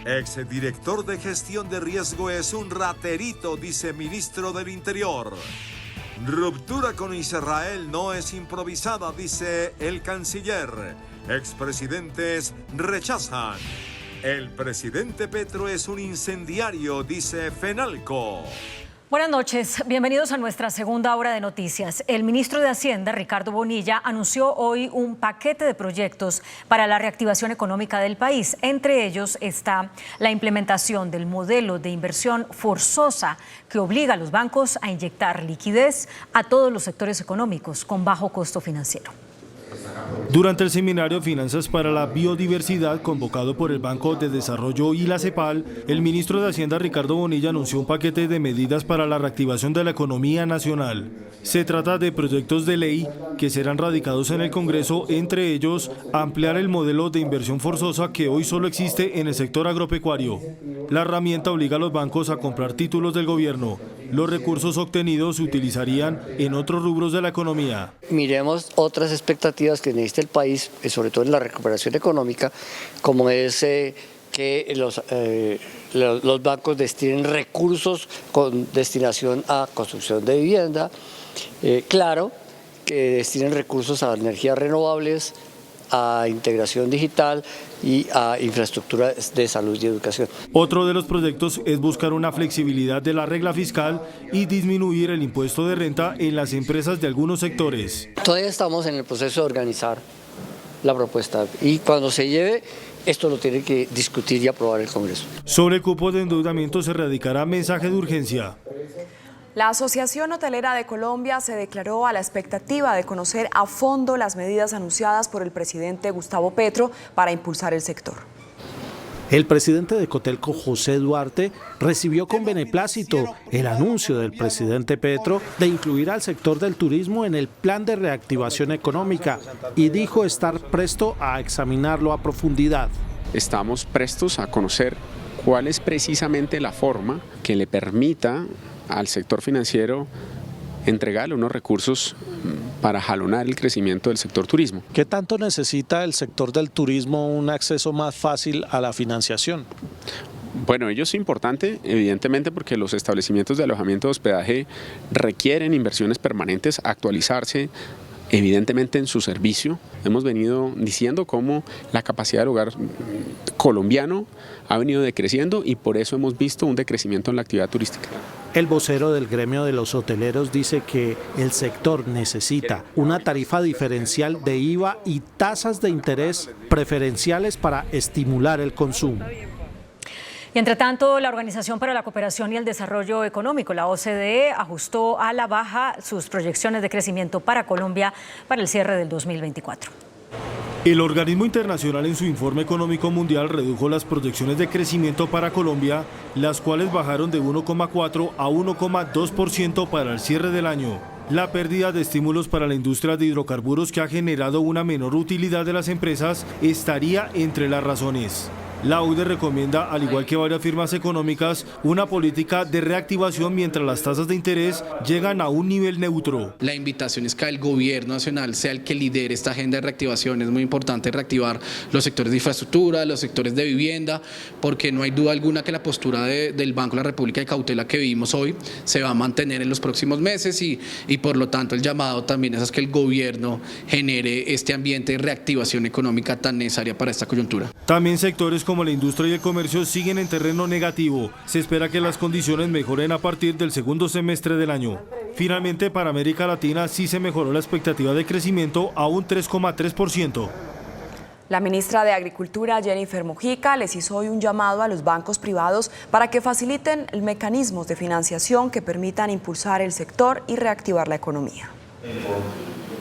Exdirector de gestión de riesgo es un raterito, dice ministro del Interior. Ruptura con Israel no es improvisada, dice el canciller. Expresidentes rechazan. El presidente Petro es un incendiario, dice Fenalco. Buenas noches, bienvenidos a nuestra segunda hora de noticias. El ministro de Hacienda, Ricardo Bonilla, anunció hoy un paquete de proyectos para la reactivación económica del país. Entre ellos está la implementación del modelo de inversión forzosa que obliga a los bancos a inyectar liquidez a todos los sectores económicos con bajo costo financiero. Durante el seminario Finanzas para la Biodiversidad convocado por el Banco de Desarrollo y la CEPAL, el ministro de Hacienda Ricardo Bonilla anunció un paquete de medidas para la reactivación de la economía nacional. Se trata de proyectos de ley que serán radicados en el Congreso, entre ellos ampliar el modelo de inversión forzosa que hoy solo existe en el sector agropecuario. La herramienta obliga a los bancos a comprar títulos del gobierno. Los recursos obtenidos se utilizarían en otros rubros de la economía. Miremos otras expectativas que necesita el país, sobre todo en la recuperación económica, como es que los bancos destinen recursos con destinación a construcción de vivienda, claro, que destinen recursos a energías renovables, a integración digital y a infraestructura de salud y educación. Otro de los proyectos es buscar una flexibilidad de la regla fiscal y disminuir el impuesto de renta en las empresas de algunos sectores. Todavía estamos en el proceso de organizar la propuesta y cuando se lleve, esto lo tiene que discutir y aprobar el Congreso. Sobre el cupo de endeudamiento se radicará mensaje de urgencia. La Asociación Hotelera de Colombia se declaró a la expectativa de conocer a fondo las medidas anunciadas por el presidente Gustavo Petro para impulsar el sector. El presidente de Cotelco, José Duarte, recibió con beneplácito el anuncio del presidente Petro de incluir al sector del turismo en el plan de reactivación económica y dijo estar presto a examinarlo a profundidad. Estamos prestos a conocer cuál es precisamente la forma que le permita al sector financiero entregarle unos recursos para jalonar el crecimiento del sector turismo. ¿Qué tanto necesita el sector del turismo un acceso más fácil a la financiación? Bueno, ello es importante, evidentemente, porque los establecimientos de alojamiento y hospedaje requieren inversiones permanentes, actualizarse evidentemente en su servicio. Hemos venido diciendo cómo la capacidad del hogar colombiano ha venido decreciendo y por eso hemos visto un decrecimiento en la actividad turística. El vocero del gremio de los hoteleros dice que el sector necesita una tarifa diferencial de IVA y tasas de interés preferenciales para estimular el consumo. Y entre tanto, la Organización para la Cooperación y el Desarrollo Económico, la OCDE, ajustó a la baja sus proyecciones de crecimiento para Colombia para el cierre del 2024. El organismo internacional en su informe económico mundial redujo las proyecciones de crecimiento para Colombia, las cuales bajaron de 1,4 a 1,2% para el cierre del año. La pérdida de estímulos para la industria de hidrocarburos, que ha generado una menor utilidad de las empresas, estaría entre las razones. La OCDE recomienda, al igual que varias firmas económicas, una política de reactivación mientras las tasas de interés llegan a un nivel neutro. La invitación es que el gobierno nacional sea el que lidere esta agenda de reactivación. Es muy importante reactivar los sectores de infraestructura, los sectores de vivienda, porque no hay duda alguna que la postura del Banco de la República de cautela que vimos hoy se va a mantener en los próximos meses y por lo tanto el llamado también es a que el gobierno genere este ambiente de reactivación económica tan necesaria para esta coyuntura. También sectores como la industria y el comercio siguen en terreno negativo. Se espera que las condiciones mejoren a partir del segundo semestre del año. Finalmente, para América Latina sí se mejoró la expectativa de crecimiento a un 3,3%. La ministra de Agricultura, Jennifer Mojica, les hizo hoy un llamado a los bancos privados para que faciliten mecanismos de financiación que permitan impulsar el sector y reactivar la economía.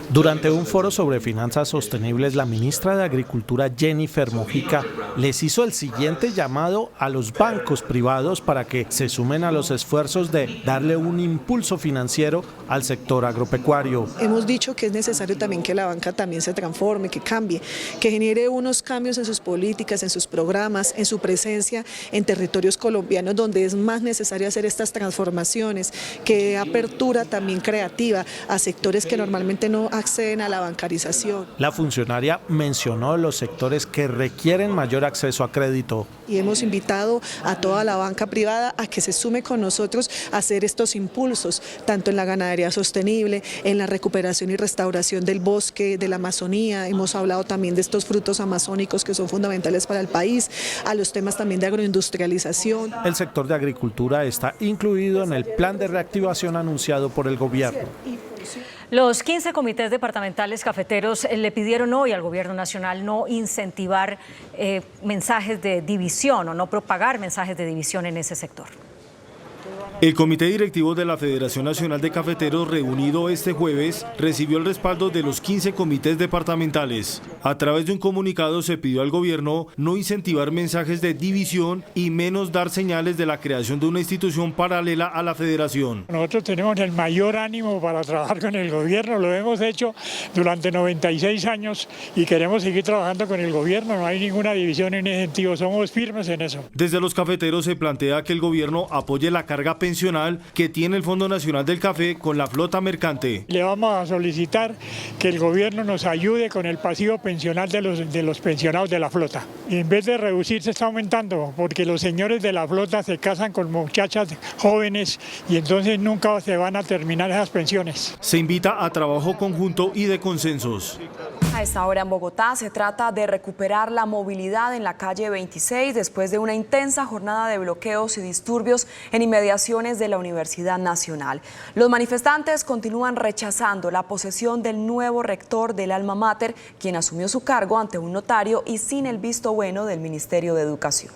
Durante un foro sobre finanzas sostenibles, la ministra de Agricultura, Jennifer Mojica, les hizo el siguiente llamado a los bancos privados para que se sumen a los esfuerzos de darle un impulso financiero al sector agropecuario. Hemos dicho que es necesario también que la banca también se transforme, que cambie, que genere unos cambios en sus políticas, en sus programas, en su presencia en territorios colombianos donde es más necesario hacer estas transformaciones, que dé apertura también creativa a sectores que normalmente no acceden a la bancarización. La funcionaria mencionó los sectores que requieren mayor acceso a crédito. Y hemos invitado a toda la banca privada a que se sume con nosotros a hacer estos impulsos, tanto en la ganadería sostenible, en la recuperación y restauración del bosque, de la Amazonía. Hemos hablado también de estos frutos amazónicos que son fundamentales para el país, a los temas también de agroindustrialización. El sector de agricultura está incluido en el plan de reactivación anunciado por el gobierno. Los 15 comités departamentales cafeteros le pidieron hoy al gobierno nacional no incentivar mensajes de división o no propagar mensajes de división en ese sector. El Comité Directivo de la Federación Nacional de Cafeteros, reunido este jueves, recibió el respaldo de los 15 comités departamentales. A través de un comunicado se pidió al gobierno no incentivar mensajes de división y menos dar señales de la creación de una institución paralela a la federación. Nosotros tenemos el mayor ánimo para trabajar con el gobierno, lo hemos hecho durante 96 años y queremos seguir trabajando con el gobierno, no hay ninguna división en ese sentido, somos firmes en eso. Desde los cafeteros se plantea que el gobierno apoye la carga pensional que tiene el Fondo Nacional del Café con la flota mercante. Le vamos a solicitar que el gobierno nos ayude con el pasivo pensional de los pensionados de la flota. Y en vez de reducir, se está aumentando, porque los señores de la flota se casan con muchachas jóvenes y entonces nunca se van a terminar esas pensiones. Se invita a trabajo conjunto y de consensos. A esta hora en Bogotá se trata de recuperar la movilidad en la calle 26 después de una intensa jornada de bloqueos y disturbios en inmediaciones de la Universidad Nacional. Los manifestantes continúan rechazando la posesión del nuevo rector del Alma Mater, quien asumió su cargo ante un notario y sin el visto bueno del Ministerio de Educación.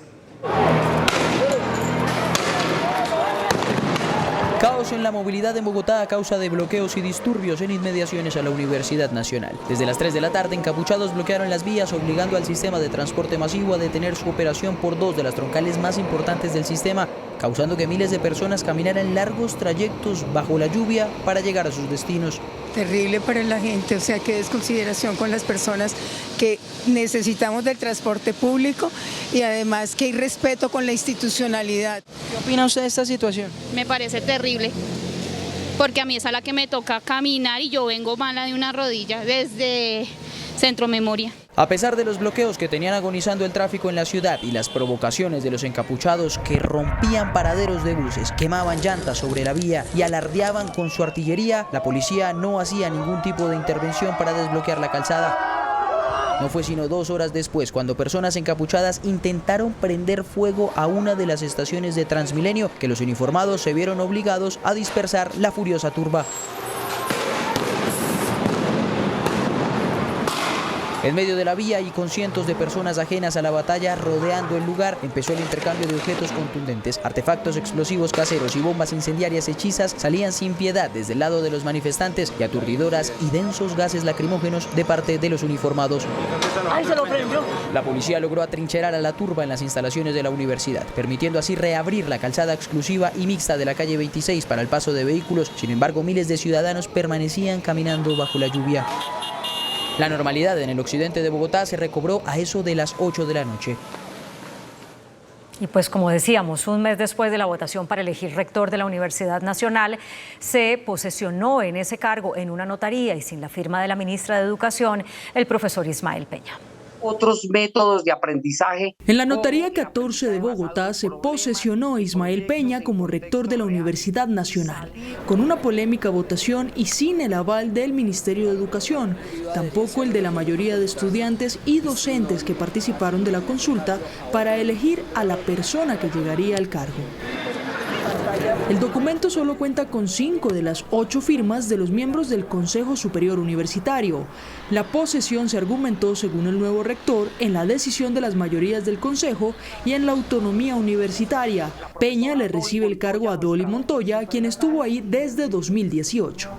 Caos en la movilidad en Bogotá a causa de bloqueos y disturbios en inmediaciones a la Universidad Nacional. Desde las 3 de la tarde, encapuchados bloquearon las vías, obligando al sistema de transporte masivo a detener su operación por 2 de las troncales más importantes del sistema, causando que miles de personas caminaran largos trayectos bajo la lluvia para llegar a sus destinos. Terrible para la gente, o sea, qué desconsideración con las personas que necesitamos del transporte público y además que hay respeto con la institucionalidad. ¿Qué opina usted de esta situación? Me parece terrible. porque a mí es a la que me toca caminar y yo vengo mala de una rodilla desde Centro Memoria. A pesar de los bloqueos que tenían agonizando el tráfico en la ciudad y las provocaciones de los encapuchados que rompían paraderos de buses, quemaban llantas sobre la vía y alardeaban con su artillería, la policía no hacía ningún tipo de intervención para desbloquear la calzada. No fue sino 2 horas después cuando personas encapuchadas intentaron prender fuego a una de las estaciones de Transmilenio que los uniformados se vieron obligados a dispersar la furiosa turba. En medio de la vía y con cientos de personas ajenas a la batalla rodeando el lugar, empezó el intercambio de objetos contundentes. Artefactos explosivos caseros y bombas incendiarias hechizas salían sin piedad desde el lado de los manifestantes y aturdidoras y densos gases lacrimógenos de parte de los uniformados. ¡Ahí se lo prendió! La policía logró atrincherar a la turba en las instalaciones de la universidad, permitiendo así reabrir la calzada exclusiva y mixta de la calle 26 para el paso de vehículos. Sin embargo, miles de ciudadanos permanecían caminando bajo la lluvia. La normalidad en el occidente de Bogotá se recobró a eso de las 8 de la noche. Y pues como decíamos, un mes después de la votación para elegir rector de la Universidad Nacional, se posesionó en ese cargo en una notaría y sin la firma de la ministra de Educación, el profesor Ismael Peña. Otros métodos de aprendizaje. En la Notaría 14 de Bogotá se posesionó Ismael Peña como rector de la Universidad Nacional, con una polémica votación y sin el aval del Ministerio de Educación, tampoco el de la mayoría de estudiantes y docentes que participaron de la consulta para elegir a la persona que llegaría al cargo. El documento solo cuenta con 5 de las 8 firmas de los miembros del Consejo Superior Universitario. La posesión se argumentó, según el nuevo rector, en la decisión de las mayorías del Consejo y en la autonomía universitaria. Peña le recibe el cargo a Dolly Montoya, quien estuvo ahí desde 2018.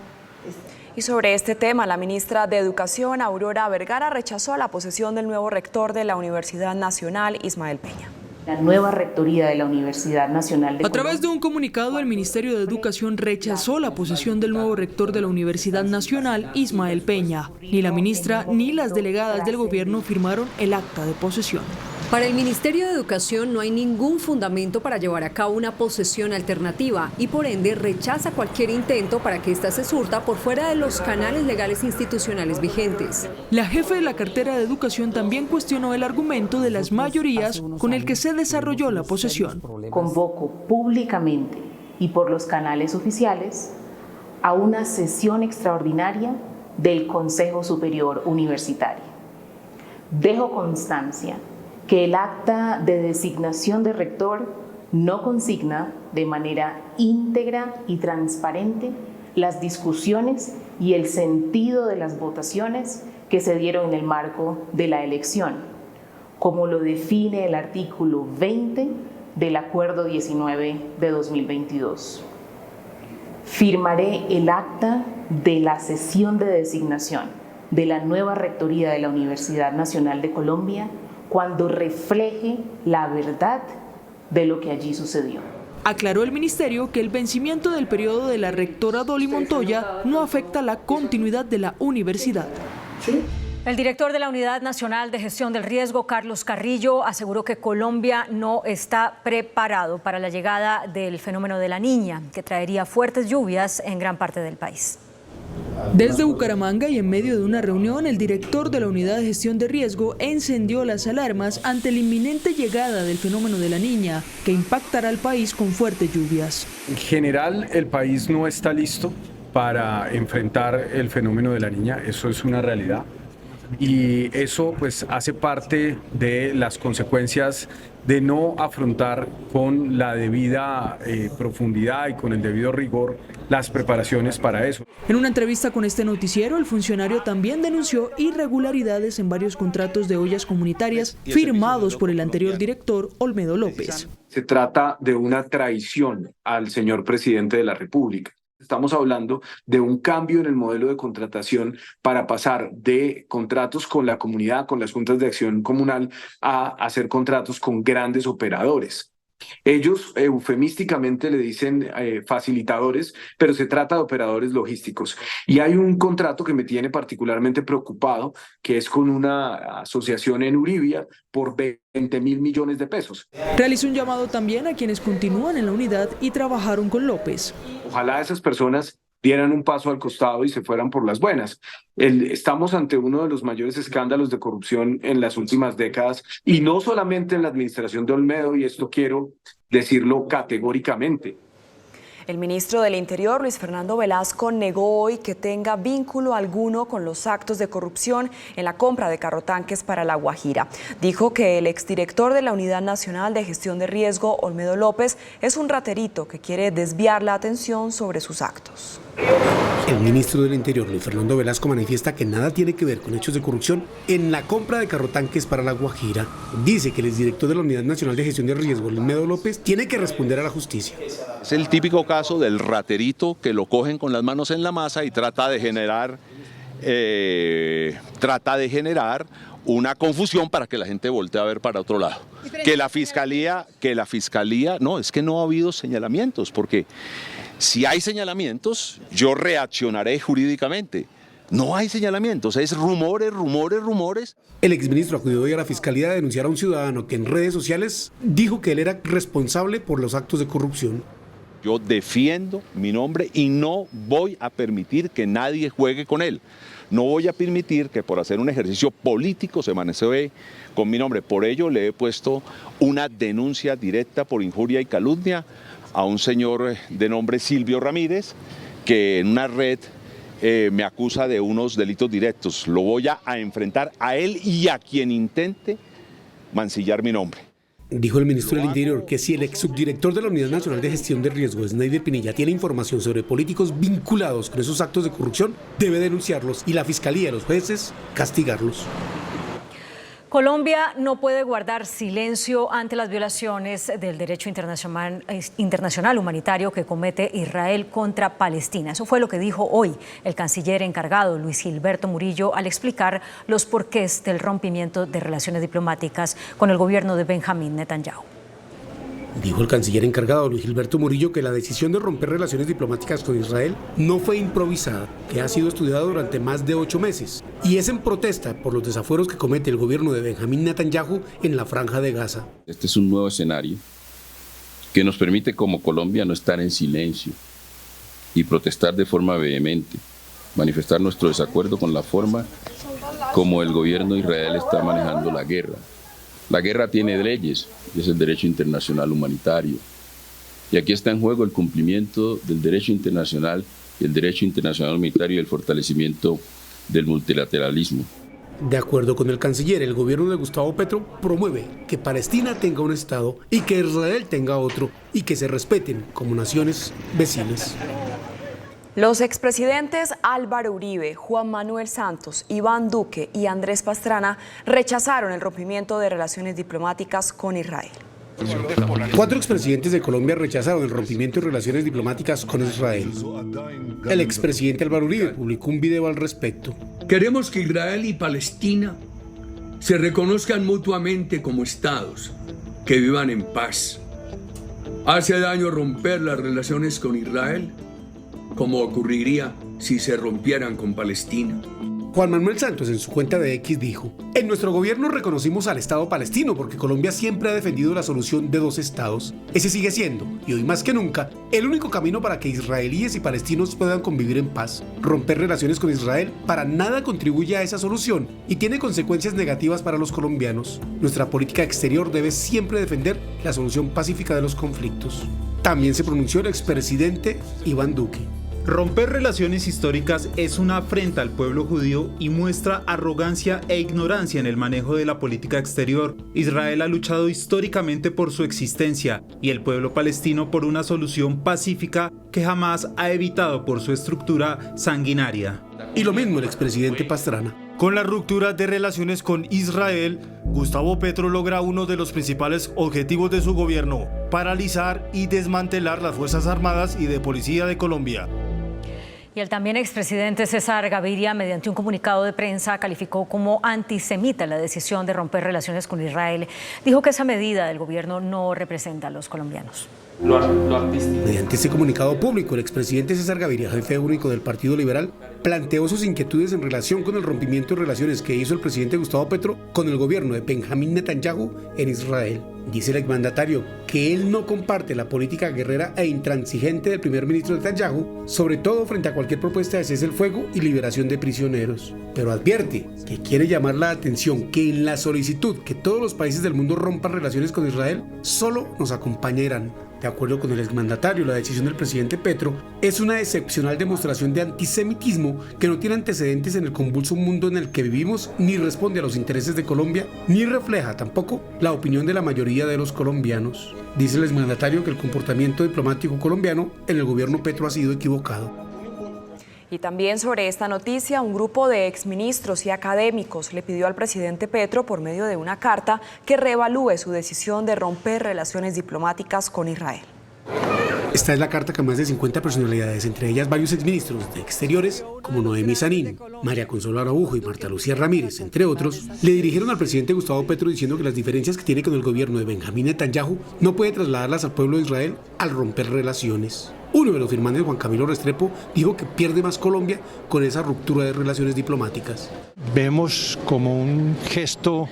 Y sobre este tema, la ministra de Educación, Aurora Vergara, rechazó la posesión del nuevo rector de la Universidad Nacional, Ismael Peña. La nueva rectoría de la Universidad Nacional de A través de un comunicado, el Ministerio de Educación rechazó la posesión del nuevo rector de la Universidad Nacional, Ismael Peña. Ni la ministra ni las delegadas del gobierno firmaron el acta de posesión. Para el Ministerio de Educación no hay ningún fundamento para llevar a cabo una posesión alternativa y por ende rechaza cualquier intento para que ésta se surta por fuera de los canales legales institucionales vigentes. La jefe de la cartera de Educación también cuestionó el argumento de las mayorías con el que se desarrolló la posesión. Convoco públicamente y por los canales oficiales a una sesión extraordinaria del Consejo Superior Universitario. Dejo constancia que el acta de designación de rector no consigna de manera íntegra y transparente las discusiones y el sentido de las votaciones que se dieron en el marco de la elección, como lo define el artículo 20 del Acuerdo 19 de 2022. Firmaré el acta de la sesión de designación de la nueva rectoría de la Universidad Nacional de Colombia cuando refleje la verdad de lo que allí sucedió. Aclaró el ministerio que el vencimiento del periodo de la rectora Dolly Montoya no afecta la continuidad de la universidad. El director de la Unidad Nacional de Gestión del Riesgo, Carlos Carrillo, aseguró que Colombia no está preparado para la llegada del fenómeno de la Niña, que traería fuertes lluvias en gran parte del país. Desde Bucaramanga y en medio de una reunión, el director de la Unidad de Gestión de Riesgo encendió las alarmas ante la inminente llegada del fenómeno de la Niña, que impactará al país con fuertes lluvias. En general, el país no está listo para enfrentar el fenómeno de la Niña, eso es una realidad. Y eso pues hace parte de las consecuencias de no afrontar con la debida profundidad y con el debido rigor las preparaciones para eso. En una entrevista con este noticiero, el funcionario también denunció irregularidades en varios contratos de ollas comunitarias firmados por el anterior director, Olmedo López. Se trata de una traición al señor presidente de la República. Estamos hablando de un cambio en el modelo de contratación para pasar de contratos con la comunidad, con las juntas de acción comunal, a hacer contratos con grandes operadores. Ellos eufemísticamente le dicen facilitadores, pero se trata de operadores logísticos. Y hay un contrato que me tiene particularmente preocupado, que es con una asociación en Uribia por 20.000 millones de pesos. Realizó un llamado también a quienes continúan en la unidad y trabajaron con López. Ojalá esas personas dieran un paso al costado y se fueran por las buenas. Estamos ante uno de los mayores escándalos de corrupción en las últimas décadas, y no solamente en la administración de Olmedo, y esto quiero decirlo categóricamente. El ministro del Interior, Luis Fernando Velasco, negó hoy que tenga vínculo alguno con los actos de corrupción en la compra de carrotanques para La Guajira. Dijo que el exdirector de la Unidad Nacional de Gestión de Riesgo, Olmedo López, es un raterito que quiere desviar la atención sobre sus actos. El ministro del Interior, Luis Fernando Velasco, manifiesta que nada tiene que ver con hechos de corrupción en la compra de carrotanques para La Guajira. Dice que el exdirector de la Unidad Nacional de Gestión de Riesgo, Olmedo López, tiene que responder a la justicia. Es el típico caso del raterito que lo cogen con las manos en la masa y trata de generar una confusión para que la gente voltee a ver para otro lado. Que la fiscalía, no, es que no ha habido señalamientos, porque si hay señalamientos, yo reaccionaré jurídicamente. No hay señalamientos, es rumores, rumores, rumores. El exministro acudió hoy a la fiscalía a denunciar a un ciudadano que en redes sociales dijo que él era responsable por los actos de corrupción. Yo defiendo mi nombre y no voy a permitir que nadie juegue con él. No voy a permitir que por hacer un ejercicio político se manosee con mi nombre. Por ello le he puesto una denuncia directa por injuria y calumnia a un señor de nombre Silvio Ramírez, que en una red me acusa de unos delitos directos. Lo voy a enfrentar a él y a quien intente mancillar mi nombre. Dijo el ministro del Interior que si el ex subdirector de la Unidad Nacional de Gestión de Riesgo, Sneider Pinilla, tiene información sobre políticos vinculados con esos actos de corrupción, debe denunciarlos y la fiscalía y los jueces castigarlos. Colombia no puede guardar silencio ante las violaciones del derecho internacional humanitario que comete Israel contra Palestina. Eso fue lo que dijo hoy el canciller encargado, Luis Gilberto Murillo, al explicar los porqués del rompimiento de relaciones diplomáticas con el gobierno de Benjamín Netanyahu. Dijo el canciller encargado, Luis Gilberto Murillo, que la decisión de romper relaciones diplomáticas con Israel no fue improvisada, que ha sido estudiada durante más de 8 meses y es en protesta por los desafueros que comete el gobierno de Benjamín Netanyahu en la Franja de Gaza. Este es un nuevo escenario que nos permite como Colombia no estar en silencio y protestar de forma vehemente, manifestar nuestro desacuerdo con la forma como el gobierno de Israel está manejando la guerra. La guerra tiene leyes, y es el derecho internacional humanitario. Y aquí está en juego el cumplimiento del derecho internacional y el derecho internacional humanitario y el fortalecimiento del multilateralismo. De acuerdo con el canciller, el gobierno de Gustavo Petro promueve que Palestina tenga un Estado y que Israel tenga otro, y que se respeten como naciones vecinas. Los expresidentes Álvaro Uribe, Juan Manuel Santos, Iván Duque y Andrés Pastrana rechazaron el rompimiento de relaciones diplomáticas con Israel. 4 expresidentes de Colombia rechazaron el rompimiento de relaciones diplomáticas con Israel. El expresidente Álvaro Uribe publicó un video al respecto. Queremos que Israel y Palestina se reconozcan mutuamente como estados, que vivan en paz. Hace daño romper las relaciones con Israel, como ocurriría si se rompieran con Palestina. Juan Manuel Santos en su cuenta de X dijo: en nuestro gobierno reconocimos al Estado palestino porque Colombia siempre ha defendido la solución de 2 estados. Ese sigue siendo, y hoy más que nunca, el único camino para que israelíes y palestinos puedan convivir en paz. Romper relaciones con Israel para nada contribuye a esa solución y tiene consecuencias negativas para los colombianos. Nuestra política exterior debe siempre defender la solución pacífica de los conflictos. También se pronunció el expresidente Iván Duque. Romper relaciones históricas es una afrenta al pueblo judío y muestra arrogancia e ignorancia en el manejo de la política exterior. Israel ha luchado históricamente por su existencia y el pueblo palestino por una solución pacífica que jamás ha evitado por su estructura sanguinaria. Y lo mismo el expresidente Pastrana. Con la ruptura de relaciones con Israel, Gustavo Petro logra uno de los principales objetivos de su gobierno: paralizar y desmantelar las Fuerzas Armadas y de Policía de Colombia. Y el también expresidente César Gaviria, mediante un comunicado de prensa, calificó como antisemita la decisión de romper relaciones con Israel. Dijo que esa medida del gobierno no representa a los colombianos. Mediante este comunicado público, el expresidente César Gaviria, jefe único del Partido Liberal, planteó sus inquietudes en relación con el rompimiento de relaciones que hizo el presidente Gustavo Petro con el gobierno de Benjamín Netanyahu en Israel. Dice el exmandatario que él no comparte la política guerrera e intransigente del primer ministro Netanyahu, sobre todo frente a cualquier propuesta de cese el fuego y liberación de prisioneros. Pero advierte que quiere llamar la atención que en la solicitud que todos los países del mundo rompan relaciones con Israel, solo nos acompaña Irán. De acuerdo con el exmandatario, la decisión del presidente Petro es una excepcional demostración de antisemitismo que no tiene antecedentes en el convulso mundo en el que vivimos, ni responde a los intereses de Colombia, ni refleja tampoco la opinión de la mayoría de los colombianos. Dice el exmandatario que el comportamiento diplomático colombiano en el gobierno Petro ha sido equivocado. Y también sobre esta noticia, un grupo de exministros y académicos le pidió al presidente Petro, por medio de una carta, que reevalúe su decisión de romper relaciones diplomáticas con Israel. Esta es la carta que más de 50 personalidades, entre ellas varios exministros de Exteriores, como Noemí Sanín, María Consuelo Araujo y Marta Lucía Ramírez, entre otros, le dirigieron al presidente Gustavo Petro diciendo que las diferencias que tiene con el gobierno de Benjamín Netanyahu no puede trasladarlas al pueblo de Israel al romper relaciones. Uno de los firmantes, Juan Camilo Restrepo, dijo que pierde más Colombia con esa ruptura de relaciones diplomáticas. Vemos como un gesto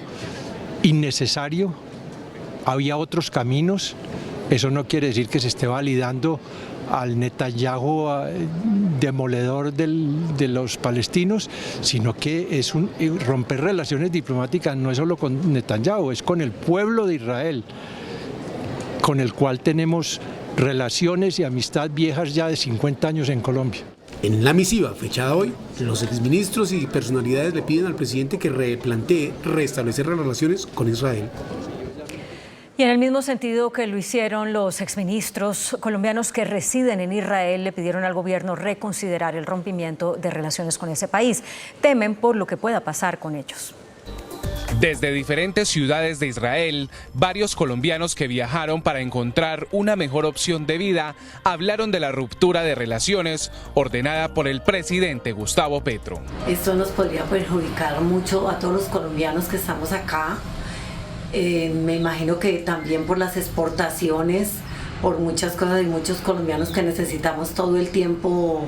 innecesario, había otros caminos, eso no quiere decir que se esté validando al Netanyahu demoledor de los palestinos, sino que es romper relaciones diplomáticas no es solo con Netanyahu, es con el pueblo de Israel, con el cual tenemos relaciones y amistad viejas ya de 50 años en Colombia. En la misiva fechada hoy, los exministros y personalidades le piden al presidente que replantee restablecer las relaciones con Israel. Y en el mismo sentido que lo hicieron los exministros colombianos que residen en Israel, le pidieron al gobierno reconsiderar el rompimiento de relaciones con ese país. Temen por lo que pueda pasar con ellos. Desde diferentes ciudades de Israel, varios colombianos que viajaron para encontrar una mejor opción de vida hablaron de la ruptura de relaciones ordenada por el presidente Gustavo Petro. Esto nos podría perjudicar mucho a todos los colombianos que estamos acá. Me imagino que también por las exportaciones, por muchas cosas y muchos colombianos que necesitamos todo el tiempo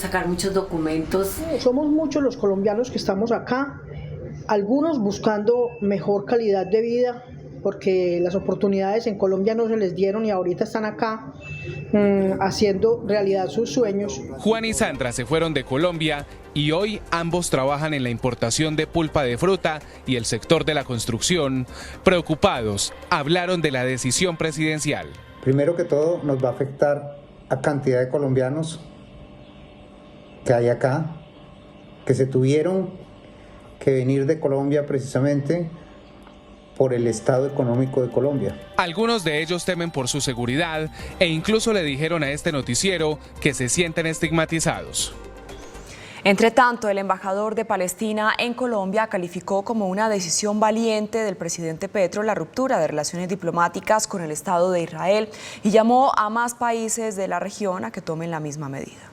sacar muchos documentos. Somos muchos los colombianos que estamos acá, algunos buscando mejor calidad de vida, porque las oportunidades en Colombia no se les dieron y ahorita están acá haciendo realidad sus sueños. Juan y Sandra se fueron de Colombia y hoy ambos trabajan en la importación de pulpa de fruta y el sector de la construcción. Preocupados, hablaron de la decisión presidencial. Primero que todo, nos va a afectar a cantidad de colombianos que hay acá, que se tuvieron que venir de Colombia precisamente por el estado económico de Colombia. Algunos de ellos temen por su seguridad e incluso le dijeron a este noticiero que se sienten estigmatizados. Entre tanto, el embajador de Palestina en Colombia calificó como una decisión valiente del presidente Petro la ruptura de relaciones diplomáticas con el Estado de Israel y llamó a más países de la región a que tomen la misma medida.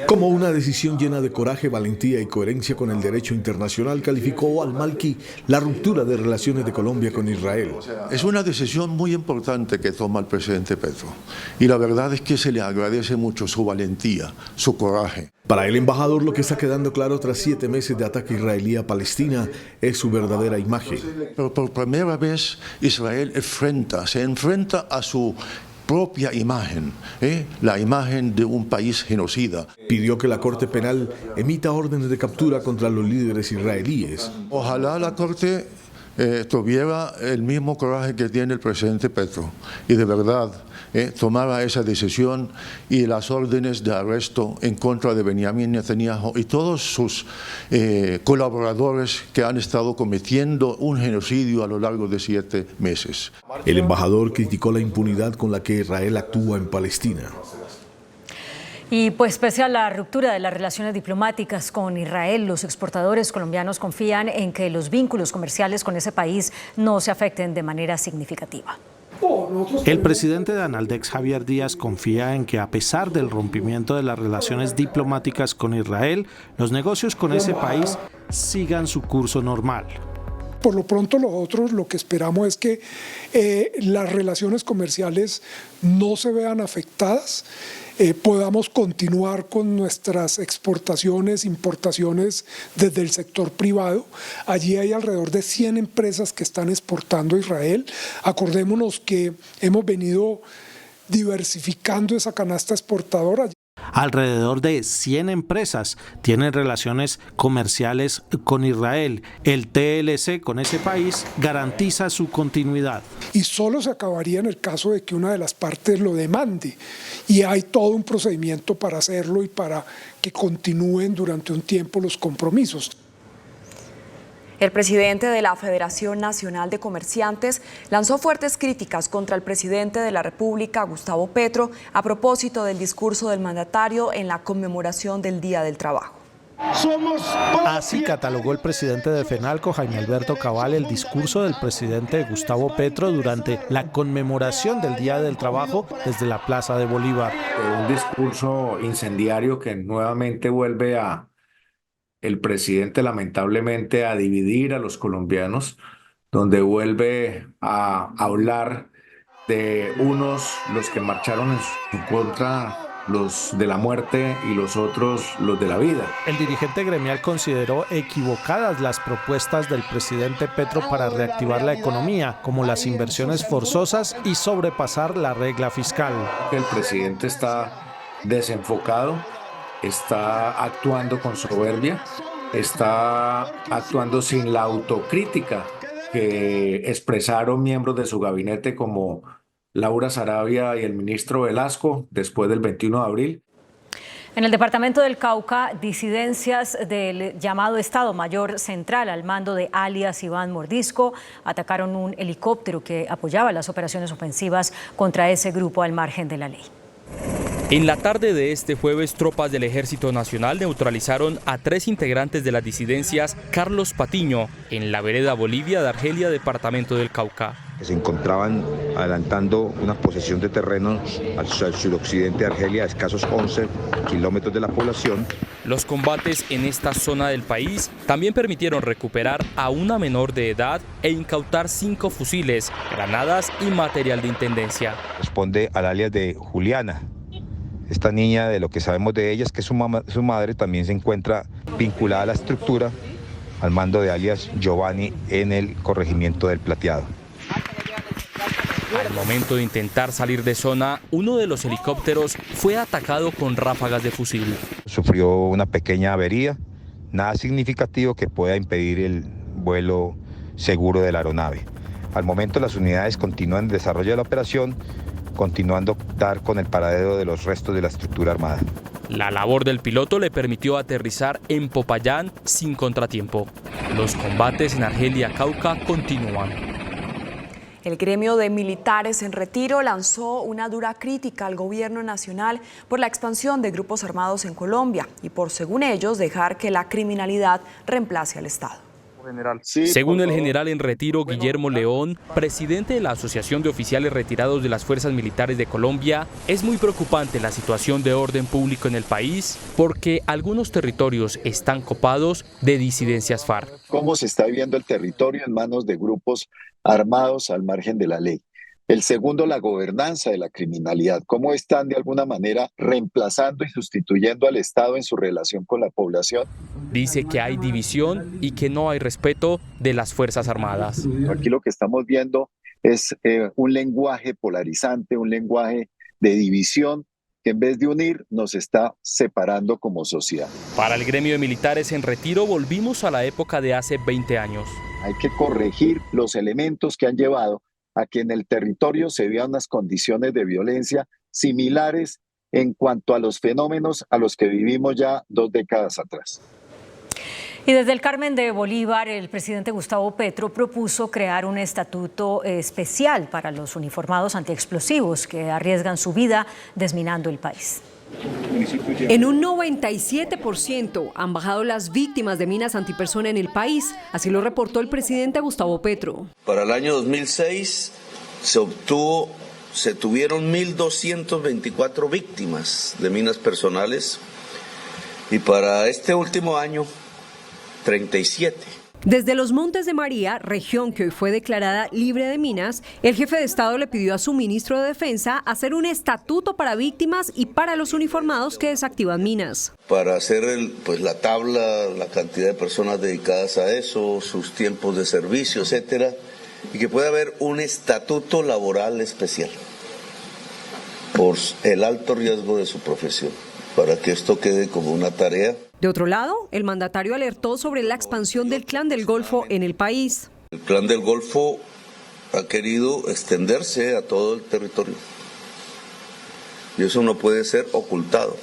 Como una decisión llena de coraje, valentía y coherencia con el derecho internacional, calificó al-Malki la ruptura de relaciones de Colombia con Israel. Es una decisión muy importante que toma el presidente Petro y la verdad es que se le agradece mucho su valentía, su coraje. Para el embajador, lo que está quedando claro tras 7 meses de ataque israelí a Palestina es su verdadera imagen. Pero por primera vez Israel se enfrenta a su propia imagen, la imagen de un país genocida. Pidió que la Corte Penal emita órdenes de captura contra los líderes israelíes. Ojalá la Corte tuviera el mismo coraje que tiene el presidente Petro y de verdad tomara esa decisión y las órdenes de arresto en contra de Benjamín Netanyahu y todos sus colaboradores que han estado cometiendo un genocidio a lo largo de 7 meses. El embajador criticó la impunidad con la que Israel actúa en Palestina. Y pues pese a la ruptura de las relaciones diplomáticas con Israel, los exportadores colombianos confían en que los vínculos comerciales con ese país no se afecten de manera significativa. El presidente de Analdex, Javier Díaz, confía en que a pesar del rompimiento de las relaciones diplomáticas con Israel, los negocios con ese país sigan su curso normal. Por lo pronto nosotros lo que esperamos es que las relaciones comerciales no se vean afectadas, podamos continuar con nuestras exportaciones, importaciones desde el sector privado. Allí hay alrededor de 100 empresas que están exportando a Israel. Acordémonos que hemos venido diversificando esa canasta exportadora. Alrededor de 100 empresas tienen relaciones comerciales con Israel. El TLC con ese país garantiza su continuidad. Y solo se acabaría en el caso de que una de las partes lo demande. Y hay todo un procedimiento para hacerlo y para que continúen durante un tiempo los compromisos. El presidente de la Federación Nacional de Comerciantes lanzó fuertes críticas contra el presidente de la República, Gustavo Petro, a propósito del discurso del mandatario en la conmemoración del Día del Trabajo. Así catalogó el presidente de FENALCO, Jaime Alberto Cabal, el discurso del presidente Gustavo Petro durante la conmemoración del Día del Trabajo desde la Plaza de Bolívar. Un discurso incendiario que nuevamente vuelve a el presidente lamentablemente a dividir a los colombianos, donde vuelve a hablar de unos, los que marcharon en su contra, los de la muerte, y los otros, los de la vida. El dirigente gremial consideró equivocadas las propuestas del presidente Petro para reactivar la economía, como las inversiones forzosas y sobrepasar la regla fiscal. El presidente está desenfocado, está actuando con soberbia, está actuando sin la autocrítica que expresaron miembros de su gabinete como Laura Sarabia y el ministro Velasco después del 21 de abril. En el departamento del Cauca, disidencias del llamado Estado Mayor Central al mando de alias Iván Mordisco atacaron un helicóptero que apoyaba las operaciones ofensivas contra ese grupo al margen de la ley. En la tarde de este jueves, tropas del Ejército Nacional neutralizaron a 3 integrantes de las disidencias Carlos Patiño en la vereda Bolivia de Argelia, departamento del Cauca. Se encontraban adelantando una posesión de terrenos al suroccidente de Argelia, a escasos 11 kilómetros de la población. Los combates en esta zona del país también permitieron recuperar a una menor de edad e incautar 5 fusiles, granadas y material de intendencia. Responde al alias de Juliana. Esta niña, de lo que sabemos de ella, es que su madre también se encuentra vinculada a la estructura, al mando de alias Giovanni en el corregimiento del Plateado. Al momento de intentar salir de zona, uno de los helicópteros fue atacado con ráfagas de fusil. Sufrió una pequeña avería, nada significativo que pueda impedir el vuelo seguro de la aeronave. Al momento las unidades continúan en desarrollo de la operación, continuando a dar con el paradero de los restos de la estructura armada. La labor del piloto le permitió aterrizar en Popayán sin contratiempo. Los combates en Argelia, Cauca, continúan. El gremio de militares en retiro lanzó una dura crítica al gobierno nacional por la expansión de grupos armados en Colombia y por, según ellos, dejar que la criminalidad reemplace al Estado. Según el general en retiro Guillermo León, presidente de la Asociación de Oficiales Retirados de las Fuerzas Militares de Colombia, es muy preocupante la situación de orden público en el país porque algunos territorios están copados de disidencias FARC. ¿Cómo se está viendo el territorio en manos de grupos armados al margen de la ley? El segundo, la gobernanza de la criminalidad. ¿Cómo están de alguna manera reemplazando y sustituyendo al Estado en su relación con la población? Dice que hay división y que no hay respeto de las Fuerzas Armadas. Aquí lo que estamos viendo es un lenguaje polarizante, un lenguaje de división que en vez de unir nos está separando como sociedad. Para el gremio de militares en retiro volvimos a la época de hace 20 años. Hay que corregir los elementos que han llevado a que en el territorio se vean unas condiciones de violencia similares en cuanto a los fenómenos a los que vivimos ya 2 décadas atrás. Y desde el Carmen de Bolívar, el presidente Gustavo Petro propuso crear un estatuto especial para los uniformados antiexplosivos que arriesgan su vida desminando el país. En un 97% han bajado las víctimas de minas antipersona en el país, así lo reportó el presidente Gustavo Petro. Para el año 2006 se tuvieron 1.224 víctimas de minas personales y para este último año 37. Desde los Montes de María, región que hoy fue declarada libre de minas, el jefe de Estado le pidió a su ministro de Defensa hacer un estatuto para víctimas y para los uniformados que desactivan minas. Para hacer la tabla, la cantidad de personas dedicadas a eso, sus tiempos de servicio, etcétera, y que pueda haber un estatuto laboral especial por el alto riesgo de su profesión, para que esto quede como una tarea. De otro lado, el mandatario alertó sobre la expansión del Clan del Golfo en el país. El Clan del Golfo ha querido extenderse a todo el territorio y eso no puede ser ocultado.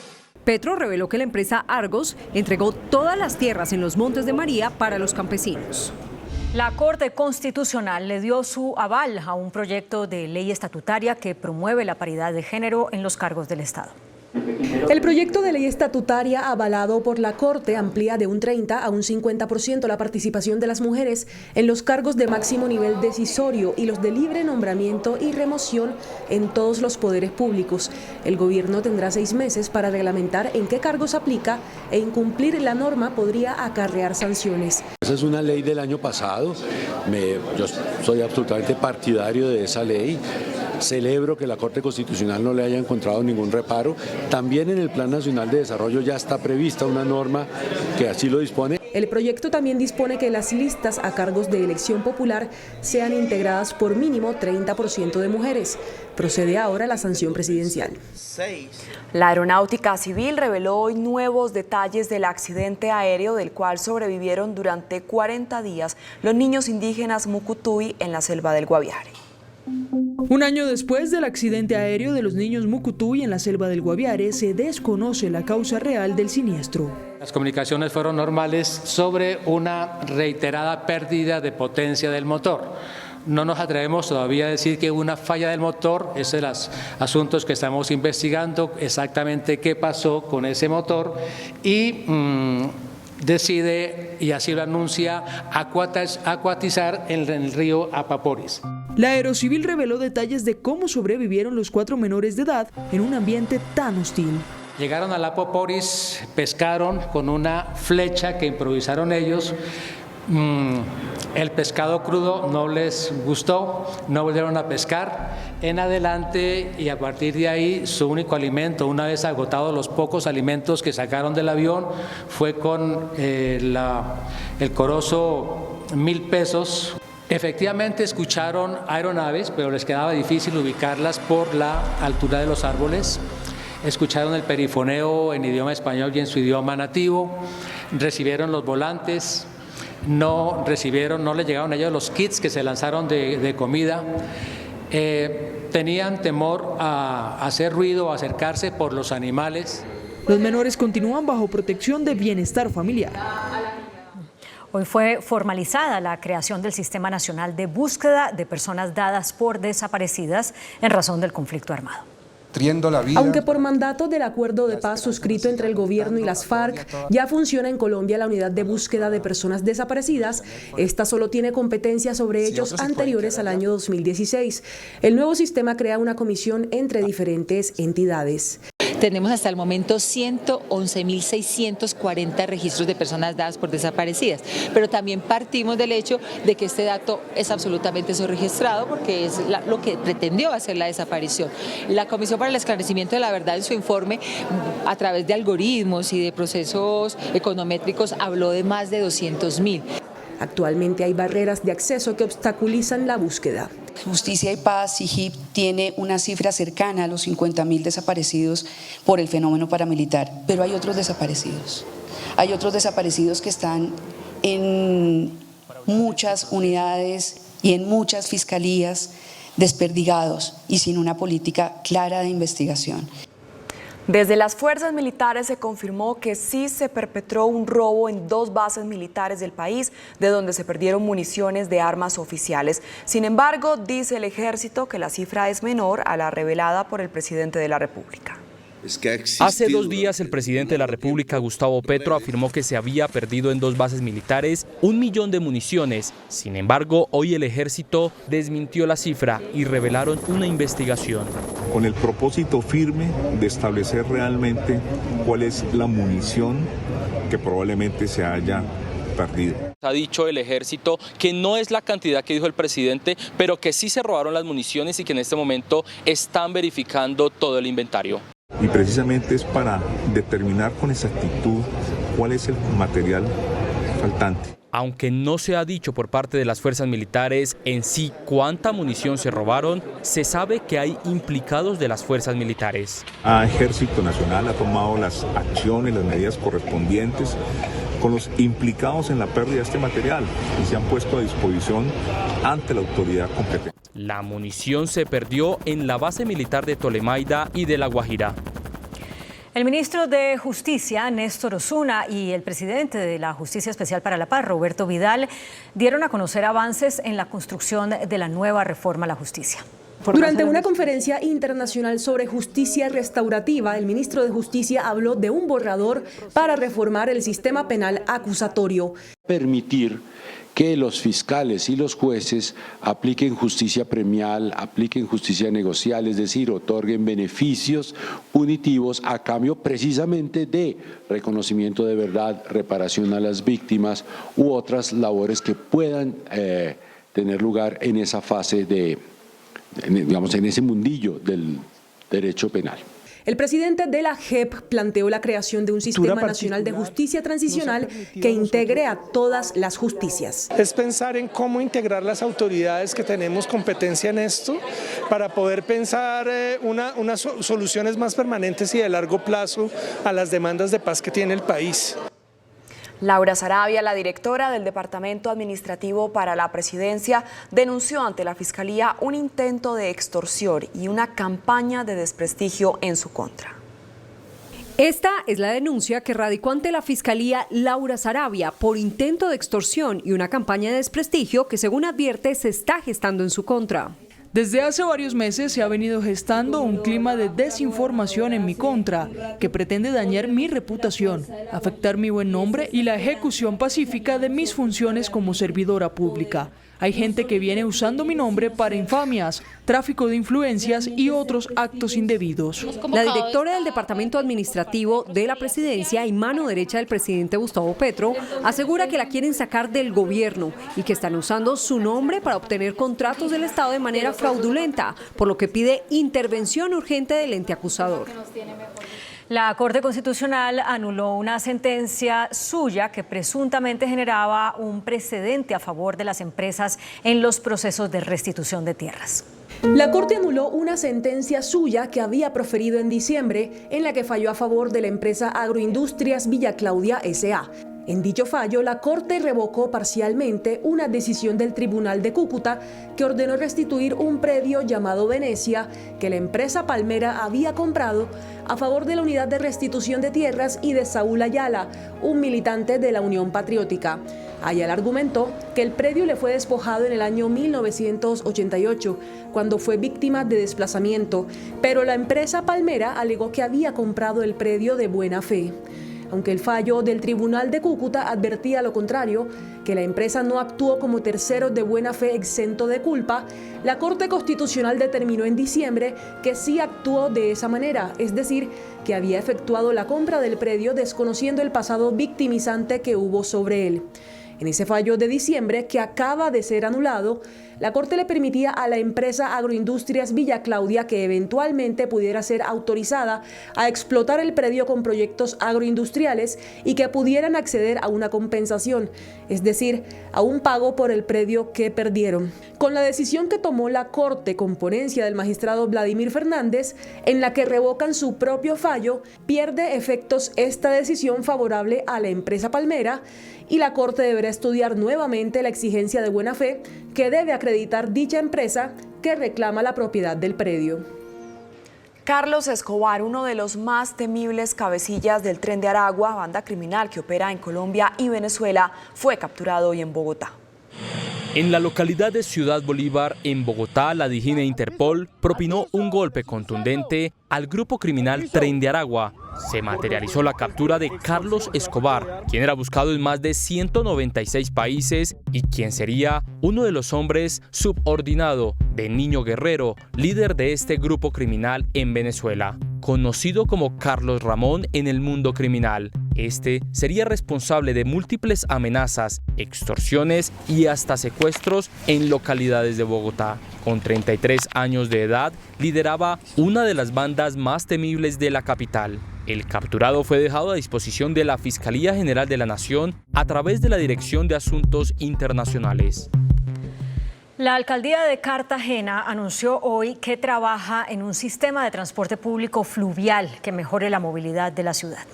Petro reveló que la empresa Argos entregó todas las tierras en los Montes de María para los campesinos. La Corte Constitucional le dio su aval a un proyecto de ley estatutaria que promueve la paridad de género en los cargos del Estado. El proyecto de ley estatutaria avalado por la Corte amplía de un 30 a un 50% la participación de las mujeres en los cargos de máximo nivel decisorio y los de libre nombramiento y remoción en todos los poderes públicos. El gobierno tendrá 6 meses para reglamentar en qué cargos aplica e incumplir la norma podría acarrear sanciones. Esa es una ley del año pasado, yo soy absolutamente partidario de esa ley. Celebro que la Corte Constitucional no le haya encontrado ningún reparo. También en el Plan Nacional de Desarrollo ya está prevista una norma que así lo dispone. El proyecto también dispone que las listas a cargos de elección popular sean integradas por mínimo 30% de mujeres. Procede ahora la sanción presidencial. La Aeronáutica Civil reveló hoy nuevos detalles del accidente aéreo del cual sobrevivieron durante 40 días los niños indígenas Mucutuy en la selva del Guaviare. Un año después del accidente aéreo de los niños Mucutuy en la selva del Guaviare, se desconoce la causa real del siniestro. Las comunicaciones fueron normales sobre una reiterada pérdida de potencia del motor. No nos atrevemos todavía a decir que hubo una falla del motor, es de los asuntos que estamos investigando exactamente qué pasó con ese motor y decide, y así lo anuncia, acuatizar en el río Apaporis. La Aerocivil reveló detalles de cómo sobrevivieron los 4 menores de edad en un ambiente tan hostil. Llegaron al Apaporis, pescaron con una flecha que improvisaron ellos. El pescado crudo no les gustó, no volvieron a pescar en adelante y a partir de ahí su único alimento, una vez agotados los pocos alimentos que sacaron del avión, fue con el corozo 1.000 pesos. Efectivamente escucharon aeronaves, pero les quedaba difícil ubicarlas por la altura de los árboles. Escucharon el perifoneo en idioma español y en su idioma nativo. Recibieron los volantes. No les llegaron a ellos los kits que se lanzaron de comida. Tenían temor a hacer ruido, a acercarse por los animales. Los menores continúan bajo protección de bienestar familiar. Hoy fue formalizada la creación del Sistema Nacional de Búsqueda de Personas Dadas por Desaparecidas en razón del conflicto armado. Aunque por mandato del acuerdo de paz suscrito entre el gobierno y las FARC, ya funciona en Colombia la unidad de búsqueda de personas desaparecidas, esta solo tiene competencia sobre hechos anteriores al año 2016. El nuevo sistema crea una comisión entre diferentes entidades. Tenemos hasta el momento 111.640 registros de personas dadas por desaparecidas, pero también partimos del hecho de que este dato es absolutamente subregistrado porque es lo que pretendió hacer la desaparición. La Comisión para el Esclarecimiento de la Verdad en su informe, a través de algoritmos y de procesos econométricos, habló de más de 200.000. Actualmente hay barreras de acceso que obstaculizan la búsqueda. Justicia y Paz, CIGIP, tiene una cifra cercana a los 50.000 desaparecidos por el fenómeno paramilitar, pero hay otros desaparecidos. Hay otros desaparecidos que están en muchas unidades y en muchas fiscalías desperdigados y sin una política clara de investigación. Desde las fuerzas militares se confirmó que sí se perpetró un robo en 2 bases militares del país, de donde se perdieron municiones de armas oficiales. Sin embargo, dice el ejército que la cifra es menor a la revelada por el presidente de la República. Hace 2 días el presidente de la República, Gustavo Petro, afirmó que se había perdido en 2 bases militares 1 millón de municiones. Sin embargo, hoy el ejército desmintió la cifra y revelaron una investigación. Con el propósito firme de establecer realmente cuál es la munición que probablemente se haya perdido. Ha dicho el ejército que no es la cantidad que dijo el presidente, pero que sí se robaron las municiones y que en este momento están verificando todo el inventario. Y precisamente es para determinar con exactitud cuál es el material faltante. Aunque no se ha dicho por parte de las fuerzas militares en sí cuánta munición se robaron, se sabe que hay implicados de las fuerzas militares. El Ejército Nacional ha tomado las acciones, las medidas correspondientes con los implicados en la pérdida de este material y se han puesto a disposición ante la autoridad competente. La munición se perdió en la base militar de Tolemaida y de La Guajira. El ministro de Justicia, Néstor Osuna, y el presidente de la Justicia Especial para la Paz, Roberto Vidal, dieron a conocer avances en la construcción de la nueva reforma a la justicia. Durante una conferencia internacional sobre justicia restaurativa, el ministro de Justicia habló de un borrador para reformar el sistema penal acusatorio. Permitir que los fiscales y los jueces apliquen justicia premial, apliquen justicia negocial, es decir, otorguen beneficios punitivos a cambio precisamente de reconocimiento de verdad, reparación a las víctimas u otras labores que puedan tener lugar en esa fase en ese mundillo del derecho penal. El presidente de la JEP planteó la creación de un sistema nacional de justicia transicional que integre a todas las justicias. Es pensar en cómo integrar las autoridades que tenemos competencia en esto para poder pensar unas soluciones más permanentes y de largo plazo a las demandas de paz que tiene el país. Laura Sarabia, la directora del Departamento Administrativo para la Presidencia, denunció ante la Fiscalía un intento de extorsión y una campaña de desprestigio en su contra. Esta es la denuncia que radicó ante la Fiscalía Laura Sarabia por intento de extorsión y una campaña de desprestigio que, según advierte, se está gestando en su contra. Desde hace varios meses se ha venido gestando un clima de desinformación en mi contra, que pretende dañar mi reputación, afectar mi buen nombre y la ejecución pacífica de mis funciones como servidora pública. Hay gente que viene usando mi nombre para infamias, tráfico de influencias y otros actos indebidos. La directora del Departamento Administrativo de la Presidencia y mano derecha del presidente Gustavo Petro asegura que la quieren sacar del gobierno y que están usando su nombre para obtener contratos del Estado de manera fraudulenta, por lo que pide intervención urgente del ente acusador. La Corte Constitucional anuló una sentencia suya que presuntamente generaba un precedente a favor de las empresas en los procesos de restitución de tierras. La Corte anuló una sentencia suya que había proferido en diciembre en la que falló a favor de la empresa Agroindustrias Villa Claudia S.A. En dicho fallo, la Corte revocó parcialmente una decisión del Tribunal de Cúcuta que ordenó restituir un predio llamado Venecia que la empresa Palmera había comprado a favor de la Unidad de Restitución de Tierras y de Saúl Ayala, un militante de la Unión Patriótica. Ayala argumentó que el predio le fue despojado en el año 1988, cuando fue víctima de desplazamiento, pero la empresa Palmera alegó que había comprado el predio de buena fe. Aunque el fallo del Tribunal de Cúcuta advertía lo contrario, que la empresa no actuó como tercero de buena fe exento de culpa, la Corte Constitucional determinó en diciembre que sí actuó de esa manera, es decir, que había efectuado la compra del predio desconociendo el pasado victimizante que hubo sobre él. En ese fallo de diciembre, que acaba de ser anulado, la Corte le permitía a la empresa Agroindustrias Villa Claudia que eventualmente pudiera ser autorizada a explotar el predio con proyectos agroindustriales y que pudieran acceder a una compensación, es decir, a un pago por el predio que perdieron. Con la decisión que tomó la Corte con ponencia del magistrado Vladimir Fernández, en la que revocan su propio fallo, pierde efectos esta decisión favorable a la empresa Palmera y la Corte deberá estudiar nuevamente la exigencia de buena fe que debe acreditar dicha empresa que reclama la propiedad del predio. Carlos Escobar, uno de los más temibles cabecillas del Tren de Aragua, banda criminal que opera en Colombia y Venezuela, fue capturado hoy en Bogotá. En la localidad de Ciudad Bolívar, en Bogotá, la DIJÍN Interpol propinó un golpe contundente al grupo criminal Tren de Aragua. Se materializó la captura de Carlos Escobar, quien era buscado en más de 196 países y quien sería uno de los hombres subordinado de Niño Guerrero, líder de este grupo criminal en Venezuela. Conocido como Carlos Ramón en el mundo criminal, Este sería responsable de múltiples amenazas, extorsiones y hasta secuestros en localidades de Bogotá. Con 33 años de edad, lideraba una de las bandas más temibles de la capital. El capturado fue dejado a disposición de la Fiscalía General de la Nación a través de la Dirección de Asuntos Internacionales. La alcaldía de Cartagena anunció hoy que trabaja en un sistema de transporte público fluvial que mejore la movilidad de la ciudad.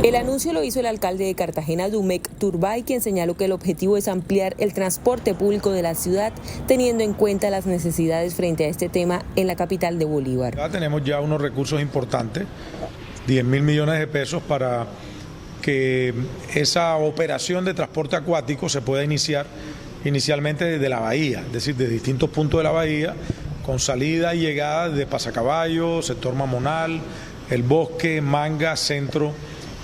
El anuncio lo hizo el alcalde de Cartagena, Dumec Turbay, quien señaló que el objetivo es ampliar el transporte público de la ciudad, teniendo en cuenta las necesidades frente a este tema en la capital de Bolívar. Tenemos ya unos recursos importantes, 10.000 millones de pesos para que esa operación de transporte acuático se pueda iniciar inicialmente desde la bahía, es decir, de distintos puntos de la bahía, con salida y llegada de Pasacaballo, sector Mamonal, El Bosque, Manga, Centro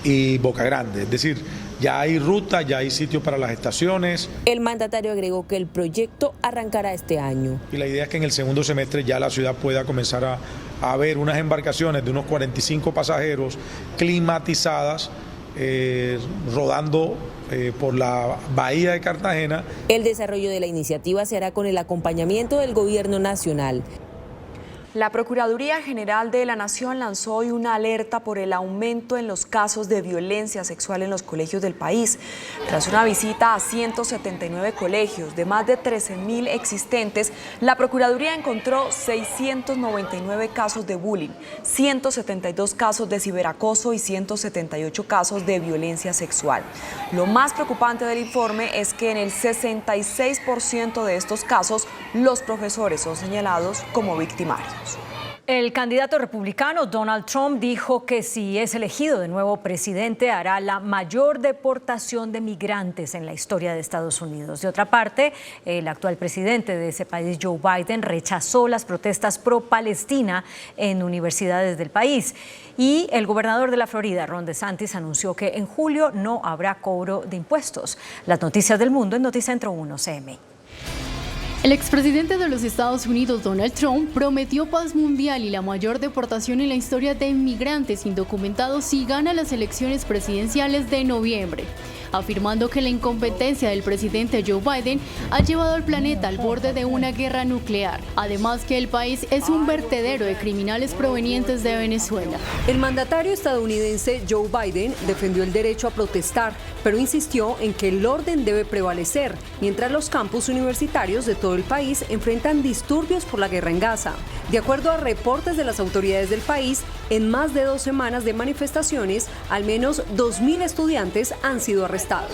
y Boca Grande. Es decir, ya hay ruta, ya hay sitio para las estaciones. El mandatario agregó que el proyecto arrancará este año. Y la idea es que en el segundo semestre ya la ciudad pueda comenzar a ver unas embarcaciones de unos 45 pasajeros climatizadas rodando por la bahía de Cartagena. El desarrollo de la iniciativa se hará con el acompañamiento del gobierno nacional. La Procuraduría General de la Nación lanzó hoy una alerta por el aumento en los casos de violencia sexual en los colegios del país. Tras una visita a 179 colegios de más de 13.000 existentes, la Procuraduría encontró 699 casos de bullying, 172 casos de ciberacoso y 178 casos de violencia sexual. Lo más preocupante del informe es que en el 66% de estos casos, los profesores son señalados como victimarios. El candidato republicano Donald Trump dijo que si es elegido de nuevo presidente hará la mayor deportación de migrantes en la historia de Estados Unidos. De otra parte, el actual presidente de ese país, Joe Biden, rechazó las protestas pro-Palestina en universidades del país. Y el gobernador de la Florida, Ron DeSantis, anunció que en julio no habrá cobro de impuestos. Las noticias del mundo en Noticentro 1 CM. El expresidente de los Estados Unidos, Donald Trump, prometió paz mundial y la mayor deportación en la historia de inmigrantes indocumentados si gana las elecciones presidenciales de noviembre, afirmando que la incompetencia del presidente Joe Biden ha llevado al planeta al borde de una guerra nuclear. Además que el país es un vertedero de criminales provenientes de Venezuela. El mandatario estadounidense Joe Biden defendió el derecho a protestar, pero insistió en que el orden debe prevalecer, mientras los campus universitarios de todo el país enfrentan disturbios por la guerra en Gaza. De acuerdo a reportes de las autoridades del país, en más de 2 semanas de manifestaciones, al menos 2.000 estudiantes han sido arrestados.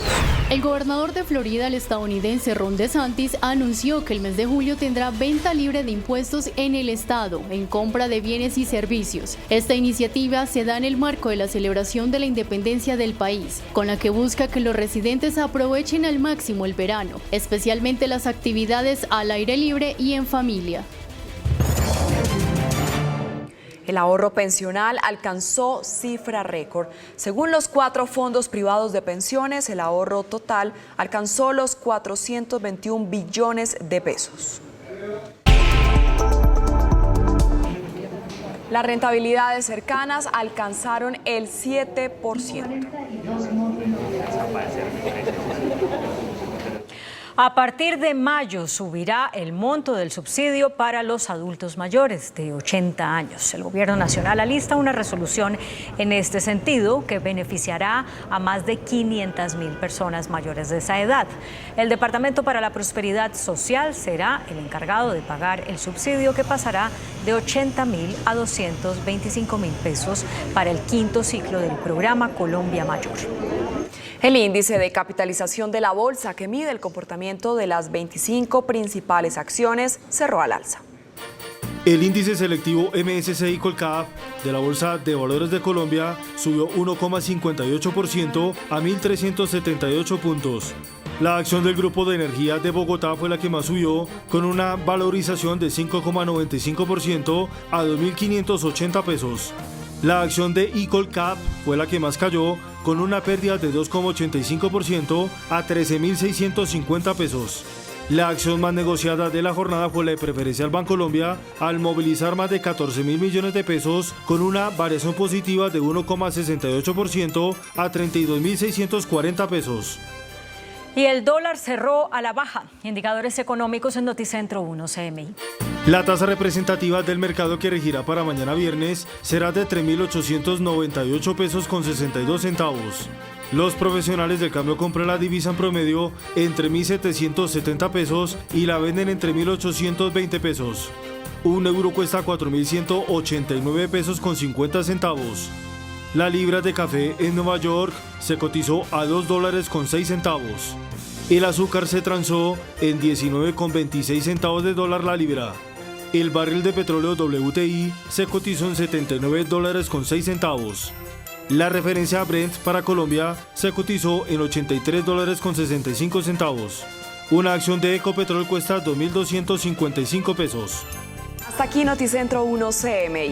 El gobernador de Florida, el estadounidense Ron DeSantis, anunció que el mes de julio tendrá venta libre de impuestos en el estado en compra de bienes y servicios. Esta iniciativa se da en el marco de la celebración de la independencia del país, con la que busca que los residentes aprovechen al máximo el verano, especialmente las actividades al aire libre y en familia. El ahorro pensional alcanzó cifra récord. Según los 4 fondos privados de pensiones, el ahorro total alcanzó los 421 billones de pesos. Las rentabilidades cercanas alcanzaron el 7%. A partir de mayo subirá el monto del subsidio para los adultos mayores de 80 años. El Gobierno Nacional alista una resolución en este sentido que beneficiará a más de 500.000 personas mayores de esa edad. El Departamento para la Prosperidad Social será el encargado de pagar el subsidio, que pasará de 80.000 a 225.000 pesos para el 5º ciclo del programa Colombia Mayor. El índice de capitalización de la bolsa, que mide el comportamiento de las 25 principales acciones, cerró al alza. El índice selectivo MSCI Colcap de la Bolsa de Valores de Colombia subió 1,58% a 1.378 puntos. La acción del Grupo de Energía de Bogotá fue la que más subió, con una valorización de 5,95% a 2.580 pesos. La acción de Ecolcap fue la que más cayó, con una pérdida de 2,85% a 13.650 pesos. La acción más negociada de la jornada fue la de Preferencial Bancolombia, al movilizar más de 14.000 millones de pesos con una variación positiva de 1,68% a 32.640 pesos. Y el dólar cerró a la baja. Indicadores económicos en Noticentro 1 CMI. La tasa representativa del mercado que regirá para mañana viernes será de 3.898 pesos con 62 centavos. Los profesionales del cambio compran la divisa en promedio entre 1.770 pesos y la venden entre 1.820 pesos. Un euro cuesta 4.189 pesos con 50 centavos. La libra de café en Nueva York se cotizó a $2 con 6 centavos. El azúcar se transó en 19,26 centavos de dólar la libra. El barril de petróleo WTI se cotizó en $79 con 6 centavos. La referencia Brent para Colombia se cotizó en $83 con 65 centavos. Una acción de Ecopetrol cuesta 2.255 pesos. Hasta aquí Noticentro 1 CMI.